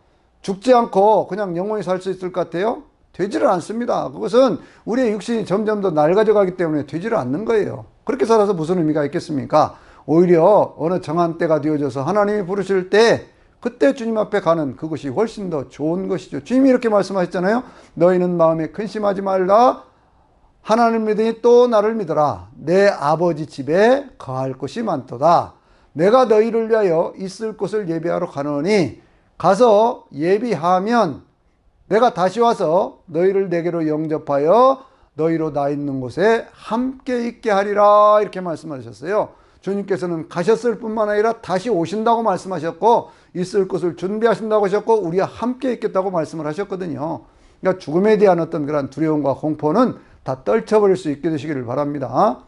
죽지 않고 그냥 영원히 살 수 있을 것 같아요? 되지를 않습니다. 그것은 우리의 육신이 점점 더 낡아져 가기 때문에 되지를 않는 거예요. 그렇게 살아서 무슨 의미가 있겠습니까? 오히려 어느 정한 때가 되어져서 하나님이 부르실 때 그때 주님 앞에 가는 그것이 훨씬 더 좋은 것이죠. 주님이 이렇게 말씀하셨잖아요. 너희는 마음에 근심하지 말라. 하나님을 믿으니 또 나를 믿어라. 내 아버지 집에 거할 곳이 많도다. 내가 너희를 위하여 있을 곳을 예비하러 가노니 가서 예비하면 내가 다시 와서 너희를 내게로 영접하여 너희로 나 있는 곳에 함께 있게 하리라 이렇게 말씀하셨어요. 주님께서는 가셨을 뿐만 아니라 다시 오신다고 말씀하셨고 있을 곳을 준비하신다고 하셨고 우리와 함께 있겠다고 말씀을 하셨거든요. 그러니까 죽음에 대한 어떤 그런 두려움과 공포는 다 떨쳐버릴 수 있게 되시기를 바랍니다.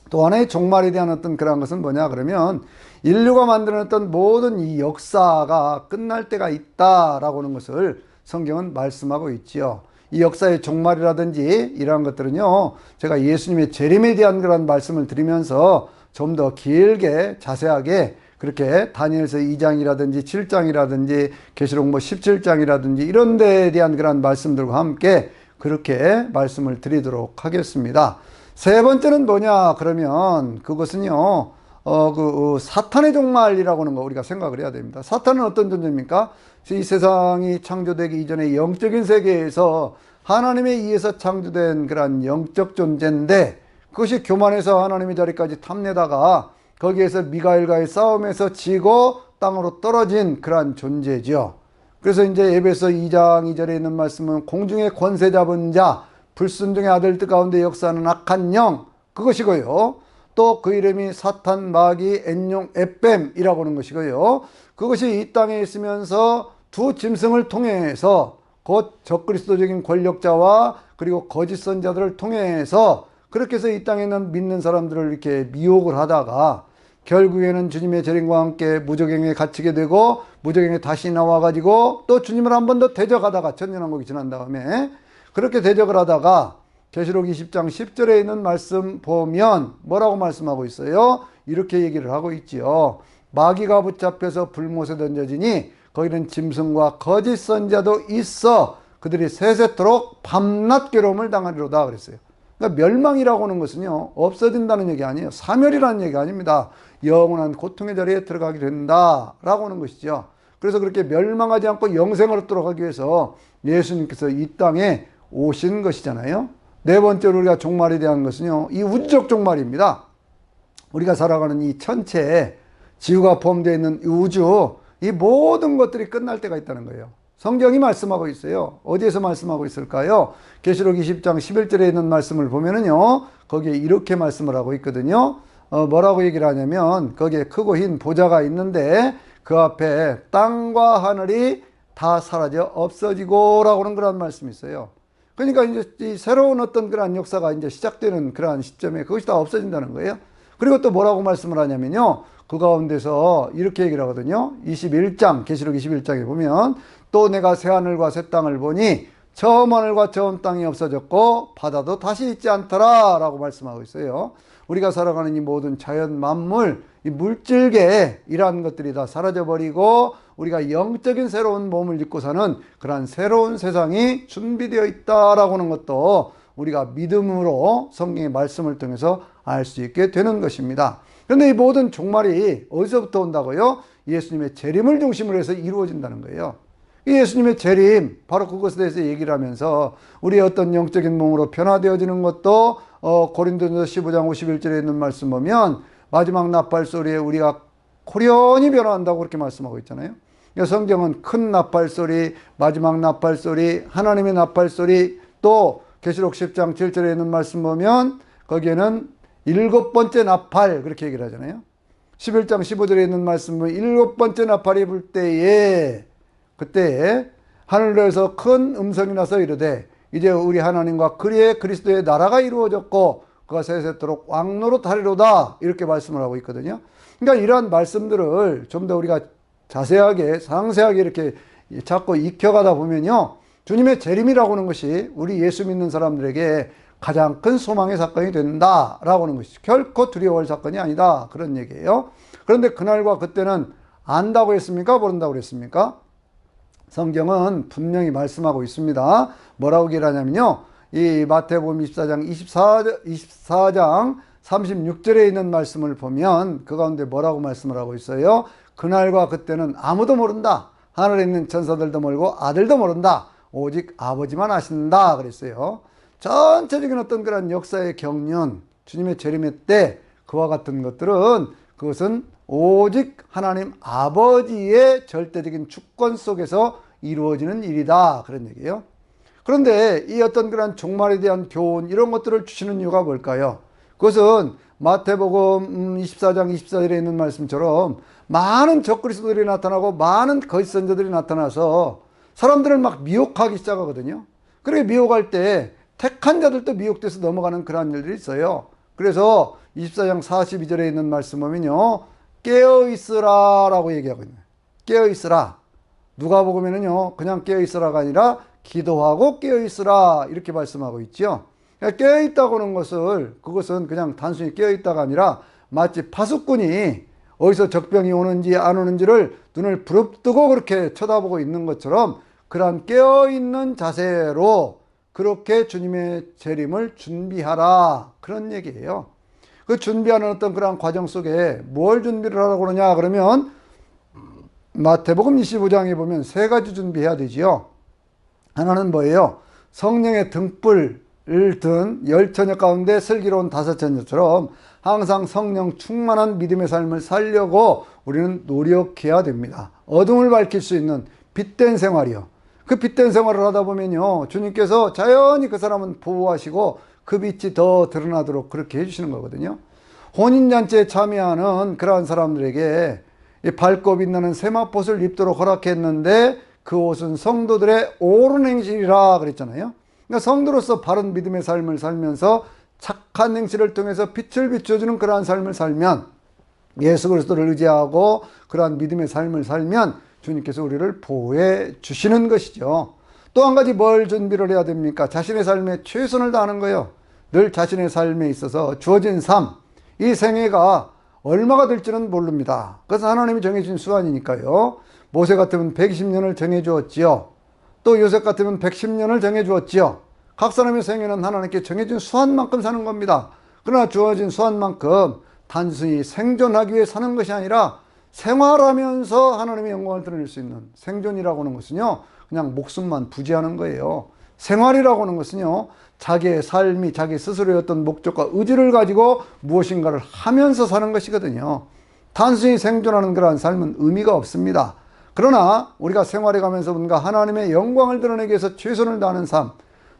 또 하나의 종말에 대한 어떤 그런 것은 뭐냐 그러면 인류가 만드는 어떤 모든 이 역사가 끝날 때가 있다라고 하는 것을 성경은 말씀하고 있지요. 이 역사의 종말이라든지 이러한 것들은요, 제가 예수님의 재림에 대한 그런 말씀을 드리면서 좀 더 길게 자세하게 그렇게 다니엘서 2장이라든지 7장이라든지 계시록 17장이라든지 이런 데에 대한 그런 말씀들과 함께 그렇게 말씀을 드리도록 하겠습니다. 세 번째는 뭐냐 그러면 그것은요, 사탄의 종말이라고 하는 거 우리가 생각을 해야 됩니다. 사탄은 어떤 존재입니까? 이 세상이 창조되기 이전에 영적인 세계에서 하나님에 의해서 창조된 그런 영적 존재인데 그것이 교만해서 하나님의 자리까지 탐내다가 거기에서 미가엘과의 싸움에서 지고 땅으로 떨어진 그러한 존재죠. 그래서 이제 에베소 2장 2절에 있는 말씀은 공중의 권세 잡은 자, 불순종의 아들 뜻 가운데 역사하는 악한 영, 그것이고요. 또 그 이름이 사탄, 마귀, 엔용, 에뱀이라고 하는 것이고요. 그것이 이 땅에 있으면서 두 짐승을 통해서 곧 적그리스도적인 권력자와 그리고 거짓 선자들을 통해서 그렇게 해서 이 땅에 있는 믿는 사람들을 이렇게 미혹을 하다가 결국에는 주님의 재림과 함께 무저갱에 갇히게 되고 무저갱에 다시 나와가지고 또 주님을 한 번 더 대적하다가 천년왕국이 지난 다음에 그렇게 대적을 하다가 계시록 20장 10절에 있는 말씀 보면 뭐라고 말씀하고 있어요? 이렇게 얘기를 하고 있지요. 마귀가 붙잡혀서 불못에 던져지니 거기는 짐승과 거짓 선자도 있어 그들이 세세토록 밤낮 괴로움을 당하리로다 그랬어요. 그러니까 멸망이라고 하는 것은요, 없어진다는 얘기 아니에요. 사멸이라는 얘기 아닙니다. 영원한 고통의 자리에 들어가게 된다라고 하는 것이죠. 그래서 그렇게 멸망하지 않고 영생을 얻도록 하기 위해서 예수님께서 이 땅에 오신 것이잖아요. 네 번째로 우리가 종말에 대한 것은요, 이 우주적 종말입니다. 우리가 살아가는 이 천체, 지구가 포함되어 있는 이 우주, 이 모든 것들이 끝날 때가 있다는 거예요. 성경이 말씀하고 있어요. 어디에서 말씀하고 있을까요? 계시록 20장 11절에 있는 말씀을 보면은요, 거기에 이렇게 말씀을 하고 있거든요. 뭐라고 얘기를 하냐면 거기에 크고 흰 보좌가 있는데 그 앞에 땅과 하늘이 다 사라져 없어지고 라고 하는 그런 말씀이 있어요. 그러니까 이제 이 새로운 어떤 그런 역사가 이제 시작되는 그러한 시점에 그것이 다 없어진다는 거예요. 그리고 또 뭐라고 말씀을 하냐면요, 그 가운데서 이렇게 얘기를 하거든요. 21장, 계시록 21장에 보면 또 내가 새하늘과 새 땅을 보니 처음 하늘과 처음 땅이 없어졌고 바다도 다시 있지 않더라 라고 말씀하고 있어요. 우리가 살아가는 이 모든 자연 만물, 이 물질계 이러한 것들이 다 사라져버리고 우리가 영적인 새로운 몸을 입고 사는 그러한 새로운 세상이 준비되어 있다라고 하는 것도 우리가 믿음으로 성경의 말씀을 통해서 알 수 있게 되는 것입니다. 그런데 이 모든 종말이 어디서부터 온다고요? 예수님의 재림을 중심으로 해서 이루어진다는 거예요. 이 예수님의 재림, 바로 그것에 대해서 얘기를 하면서 우리의 어떤 영적인 몸으로 변화되어지는 것도 고린도전서 15장 51절에 있는 말씀 보면 마지막 나팔 소리에 우리가 호련히 변화한다고 그렇게 말씀하고 있잖아요. 그러니까 성경은 큰 나팔 소리, 마지막 나팔 소리, 하나님의 나팔 소리, 또 계시록 10장 7절에 있는 말씀 보면 거기에는 7번째 나팔 그렇게 얘기를 하잖아요. 11장 15절에 있는 말씀 보면 7번째 나팔이 불 때에 그때에 하늘에서 큰 음성이 나서 이르되 이제 우리 하나님과 그리의 그리스도의 나라가 이루어졌고 그가 세세토록 왕노릇하리로다 이렇게 말씀을 하고 있거든요. 그러니까 이러한 말씀들을 좀 더 우리가 자세하게 상세하게 이렇게 자꾸 익혀가다 보면요, 주님의 재림이라고 하는 것이 우리 예수 믿는 사람들에게 가장 큰 소망의 사건이 된다라고 하는 것이 결코 두려워할 사건이 아니다 그런 얘기예요. 그런데 그날과 그때는 안다고 했습니까? 모른다고 했습니까? 성경은 분명히 말씀하고 있습니다. 뭐라고 얘기하냐면요, 이 마태복음 24장 36절에 있는 말씀을 보면 그 가운데 뭐라고 말씀을 하고 있어요? 그날과 그때는 아무도 모른다. 하늘에 있는 천사들도 모르고 아들도 모른다. 오직 아버지만 아신다 그랬어요. 전체적인 어떤 그런 역사의 경륜, 주님의 재림의 때 그와 같은 것들은 그것은 오직 하나님 아버지의 절대적인 주권 속에서 이루어지는 일이다 그런 얘기예요. 그런데 이 어떤 그런 종말에 대한 교훈 이런 것들을 주시는 이유가 뭘까요? 그것은 마태복음 24장 24절에 있는 말씀처럼 많은 적그리스도들이 나타나고 많은 거짓 선지자들이 나타나서 사람들을 막 미혹하기 시작하거든요. 그렇게 미혹할 때 택한 자들도 미혹돼서 넘어가는 그런 일들이 있어요. 그래서 24장 42절에 있는 말씀 보면요, 깨어있으라 라고 얘기하고 있네요. 깨어있으라. 누가복음에는요 그냥 깨어있으라가 아니라 기도하고 깨어있으라 이렇게 말씀하고 있죠. 깨어있다고 하는 그것은 그냥 단순히 깨어있다가 아니라 마치 파수꾼이 어디서 적병이 오는지 안 오는지를 눈을 부릅뜨고 그렇게 쳐다보고 있는 것처럼 그러한 깨어있는 자세로 그렇게 주님의 재림을 준비하라 그런 얘기예요. 그 준비하는 어떤 그런 과정 속에 뭘 준비를 하라고 그러냐 그러면 마태복음 25장에 보면 세 가지 준비해야 되지요. 하나는 뭐예요? 성령의 등불을 든 열처녀 가운데 슬기로운 다섯 처녀처럼 항상 성령 충만한 믿음의 삶을 살려고 우리는 노력해야 됩니다. 어둠을 밝힐 수 있는 빛된 생활이요. 그 빛된 생활을 하다 보면요, 주님께서 자연히 그 사람은 보호하시고 그 빛이 더 드러나도록 그렇게 해주시는 거거든요. 혼인잔치에 참여하는 그러한 사람들에게 이 밝고 빛나는 세마포를 입도록 허락했는데 그 옷은 성도들의 옳은 행실이라 그랬잖아요. 그러니까 성도로서 바른 믿음의 삶을 살면서 착한 행실을 통해서 빛을 비춰주는 그러한 삶을 살면, 예수 그리스도를 의지하고 그러한 믿음의 삶을 살면 주님께서 우리를 보호해 주시는 것이죠. 또 한 가지 뭘 준비를 해야 됩니까? 자신의 삶에 최선을 다하는 거예요. 늘 자신의 삶에 있어서 주어진 삶, 이 생애가 얼마가 될지는 모릅니다. 그래서 하나님이 정해진 수완이니까요. 모세 같으면 120년을 정해주었지요. 또 요셉 같으면 110년을 정해주었지요. 각 사람의 생애는 하나님께 정해진 수완만큼 사는 겁니다. 그러나 주어진 수완만큼 단순히 생존하기 위해 사는 것이 아니라 생활하면서 하나님의 영광을 드러낼 수 있는, 생존이라고 하는 것은요 그냥 목숨만 부지하는 거예요. 생활이라고 하는 것은요 자기의 삶이 자기 스스로의 어떤 목적과 의지를 가지고 무엇인가를 하면서 사는 것이거든요. 단순히 생존하는 그러한 삶은 의미가 없습니다. 그러나 우리가 생활해 가면서 뭔가 하나님의 영광을 드러내기 위해서 최선을 다하는 삶,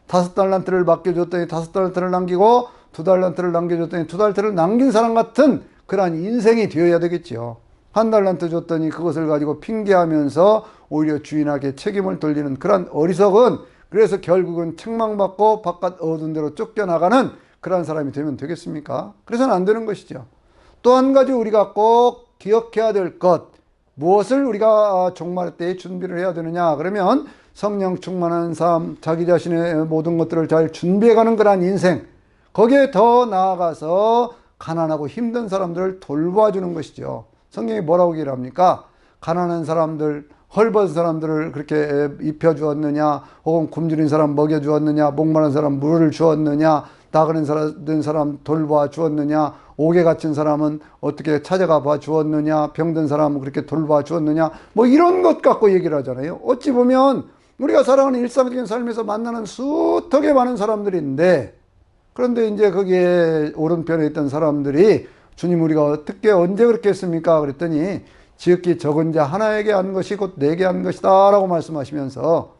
5달란트를 맡겨줬더니 5달란트를 남기고 2달란트를 남겨줬더니 2달란트를 남긴 사람 같은 그러한 인생이 되어야 되겠죠. 1달란트 줬더니 그것을 가지고 핑계하면서 오히려 주인에게 책임을 돌리는 그런 어리석은, 그래서 결국은 책망받고 바깥 어두운 데로 쫓겨나가는 그런 사람이 되면 되겠습니까? 그래서는 안 되는 것이죠. 또 한 가지 우리가 꼭 기억해야 될 것, 무엇을 우리가 종말 때에 준비를 해야 되느냐 그러면 성령 충만한 삶, 자기 자신의 모든 것들을 잘 준비해가는 그러한 인생, 거기에 더 나아가서 가난하고 힘든 사람들을 돌봐주는 것이죠. 성경이 뭐라고 얘기를 합니까? 가난한 사람들, 헐벗은 사람들을 그렇게 입혀주었느냐, 혹은 굶주린 사람 먹여주었느냐, 목마른 사람 물을 주었느냐, 나그네 사람 돌봐 주었느냐, 옥에 갇힌 사람은 어떻게 찾아가 봐 주었느냐, 병든 사람은 그렇게 돌봐 주었느냐, 뭐 이런 것 갖고 얘기를 하잖아요. 어찌 보면 우리가 살아가는 일상적인 삶에서 만나는 수턱에 많은 사람들인데, 그런데 이제 거기에 오른편에 있던 사람들이 주님 우리가 어떻게 언제 그렇게 했습니까? 그랬더니 지극히 적은 자 하나에게 한 것이 곧 내게 한 것이다 라고 말씀하시면서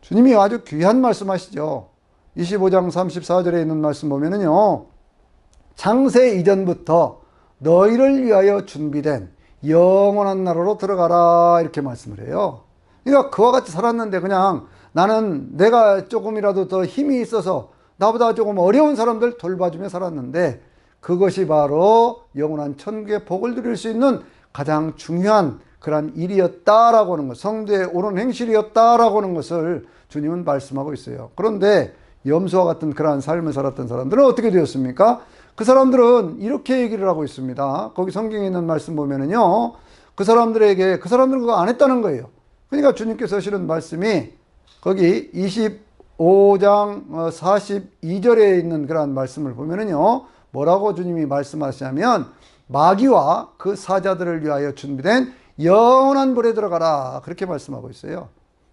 주님이 아주 귀한 말씀하시죠. 25장 34절에 있는 말씀 보면은요, 창세 이전부터 너희를 위하여 준비된 영원한 나라로 들어가라 이렇게 말씀을 해요. 그러니까 그와 같이 살았는데 그냥 나는 내가 조금이라도 더 힘이 있어서 나보다 조금 어려운 사람들 돌봐주며 살았는데 그것이 바로 영원한 천국의 복을 누릴 수 있는 가장 중요한 그런 일이었다라고 하는 것, 성도의 옳은 행실이었다라고 하는 것을 주님은 말씀하고 있어요. 그런데 염소와 같은 그러한 삶을 살았던 사람들은 어떻게 되었습니까? 그 사람들은 이렇게 얘기를 하고 있습니다. 거기 성경에 있는 말씀 보면은요, 그 사람들은 그거 안 했다는 거예요. 그러니까 주님께서 하시는 말씀이 거기 25장 42절에 있는 그러한 말씀을 보면은요, 뭐라고 주님이 말씀하시냐면 마귀와 그 사자들을 위하여 준비된 영원한 불에 들어가라 그렇게 말씀하고 있어요.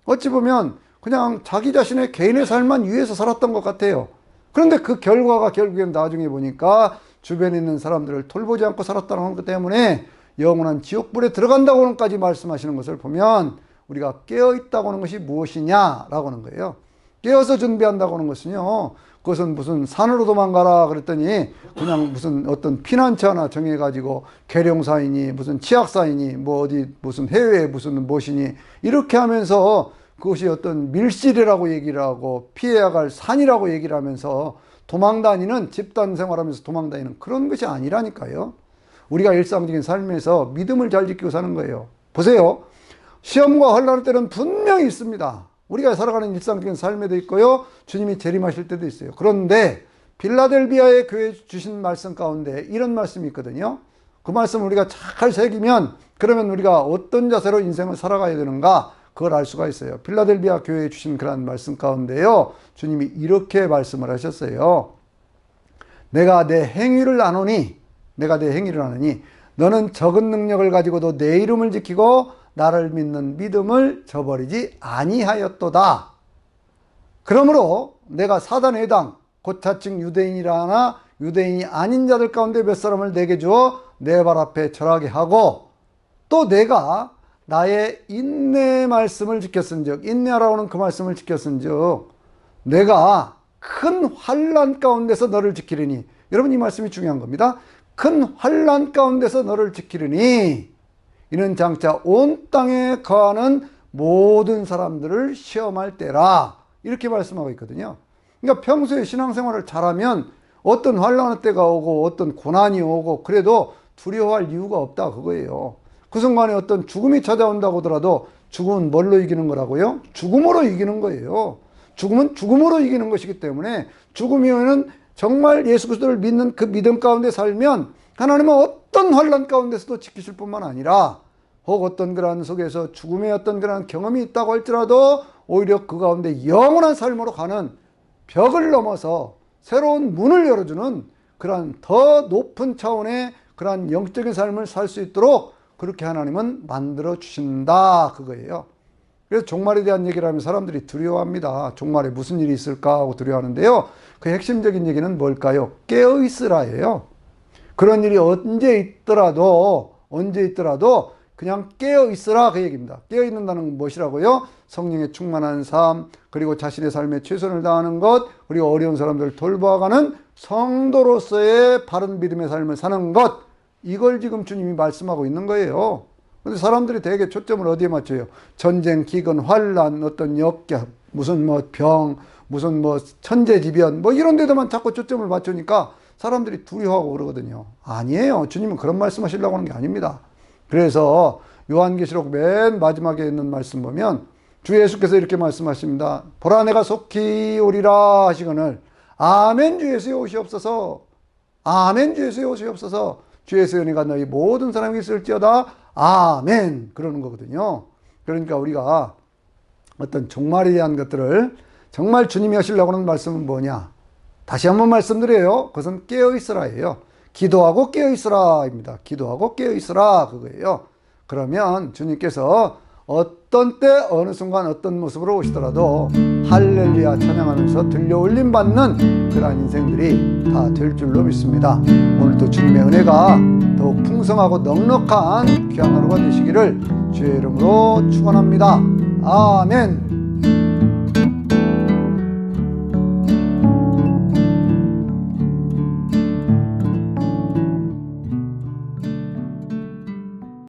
어찌 보면 그냥 자기 자신의 개인의 삶만 위해서 살았던 것 같아요. 그런데 그 결과가 결국엔 나중에 보니까 주변에 있는 사람들을 돌보지 않고 살았다는 것 때문에 영원한 지옥불에 들어간다고 하는까지 말씀하시는 것을 보면 우리가 깨어있다고 하는 것이 무엇이냐라고 하는 거예요. 깨어서 준비한다고 하는 것은요, 그것은 무슨 산으로 도망가라 그랬더니 그냥 무슨 어떤 피난처 하나 정해가지고 계룡사이니 무슨 치악사이니 뭐 어디 무슨 해외에 무슨 무엇이니 이렇게 하면서 그것이 어떤 밀실이라고 얘기를 하고 피해야 갈 산이라고 얘기를 하면서 도망다니는, 집단 생활하면서 도망다니는 그런 것이 아니라니까요. 우리가 일상적인 삶에서 믿음을 잘 지키고 사는 거예요. 보세요. 시험과 환난의 때는 분명히 있습니다. 우리가 살아가는 일상적인 삶에도 있고요, 주님이 재림하실 때도 있어요. 그런데 빌라델비아의 교회에 주신 말씀 가운데 이런 말씀이 있거든요. 그 말씀을 우리가 잘 새기면 그러면 우리가 어떤 자세로 인생을 살아가야 되는가 그걸 알 수가 있어요. 빌라델비아 교회에 주신 그런 말씀 가운데요, 주님이 이렇게 말씀을 하셨어요. 내가 내 행위를 아노니 너는 적은 능력을 가지고도 내 이름을 지키고 나를 믿는 믿음을 저버리지 아니하였도다. 그러므로 내가 사단의 당 곧 자칭 유대인이라 하나 유대인이 아닌 자들 가운데 몇 사람을 내게 주어 내 발 앞에 절하게 하고, 또 내가 나의 인내 말씀을 지켰은즉, 인내하라고는 그 말씀을 지켰은즉 내가 큰 환난 가운데서 너를 지키리니, 여러분 이 말씀이 중요한 겁니다. 큰 환난 가운데서 너를 지키리니 이는 장차 온 땅에 거하는 모든 사람들을 시험할 때라 이렇게 말씀하고 있거든요. 그러니까 평소에 신앙생활을 잘하면 어떤 환난의 때가 오고 어떤 고난이 오고 그래도 두려워할 이유가 없다 그거예요. 그 순간에 어떤 죽음이 찾아온다고 하더라도 죽음은 뭘로 이기는 거라고요? 죽음으로 이기는 거예요. 죽음은 죽음으로 이기는 것이기 때문에 죽음이면은 정말 예수 그리스도를 믿는 그 믿음 가운데 살면 하나님은 어떤 환난 가운데서도 지키실 뿐만 아니라 혹 어떤 그런 속에서 죽음의 어떤 그런 경험이 있다고 할지라도 오히려 그 가운데 영원한 삶으로 가는 벽을 넘어서 새로운 문을 열어주는 그런 더 높은 차원의 그런 영적인 삶을 살 수 있도록 그렇게 하나님은 만들어 주신다 그거예요. 그래서 종말에 대한 얘기를 하면 사람들이 두려워합니다. 종말에 무슨 일이 있을까 하고 두려워하는데요, 그 핵심적인 얘기는 뭘까요? 깨어 있으라예요. 그런 일이 언제 있더라도 그냥 깨어 있으라 그 얘기입니다. 깨어 있는다는 건 무엇이라고요? 성령에 충만한 삶, 그리고 자신의 삶에 최선을 다하는 것, 그리고 어려운 사람들을 돌보아가는 성도로서의 바른 믿음의 삶을 사는 것, 이걸 지금 주님이 말씀하고 있는 거예요. 그런데 사람들이 되게 초점을 어디에 맞춰요? 전쟁, 기근, 환란, 어떤 역경, 무슨 뭐 병, 무슨 뭐 천재지변 뭐 이런 데도만 자꾸 초점을 맞추니까 사람들이 두려워하고 그러거든요. 아니에요. 주님은 그런 말씀하시려고 하는 게 아닙니다. 그래서 요한계시록 맨 마지막에 있는 말씀 보면 주 예수께서 이렇게 말씀하십니다. 보라 내가 속히 오리라 하시거늘 아멘 주 예수여 오시옵소서. 아멘 주 예수여 오시옵소서. 주 예수의 은혜가 너희 모든 사람에게 있을지어다. 아멘. 그러는 거거든요. 그러니까 우리가 어떤 종말에 대한 것들을 정말 주님이 하시려고 하는 말씀은 뭐냐? 다시 한번 말씀드려요. 그것은 깨어있으라예요. 기도하고 깨어있으라입니다. 기도하고 깨어있으라 그거예요. 그러면 주님께서 어떤 때 어느 순간 어떤 모습으로 오시더라도 할렐루야 찬양하면서 들려 올림 받는 그러한 인생들이 다 될 줄로 믿습니다. 오늘도 주님의 은혜가 더욱 풍성하고 넉넉한 귀한 하루가 되시기를 주의 이름으로 축원합니다. 아멘.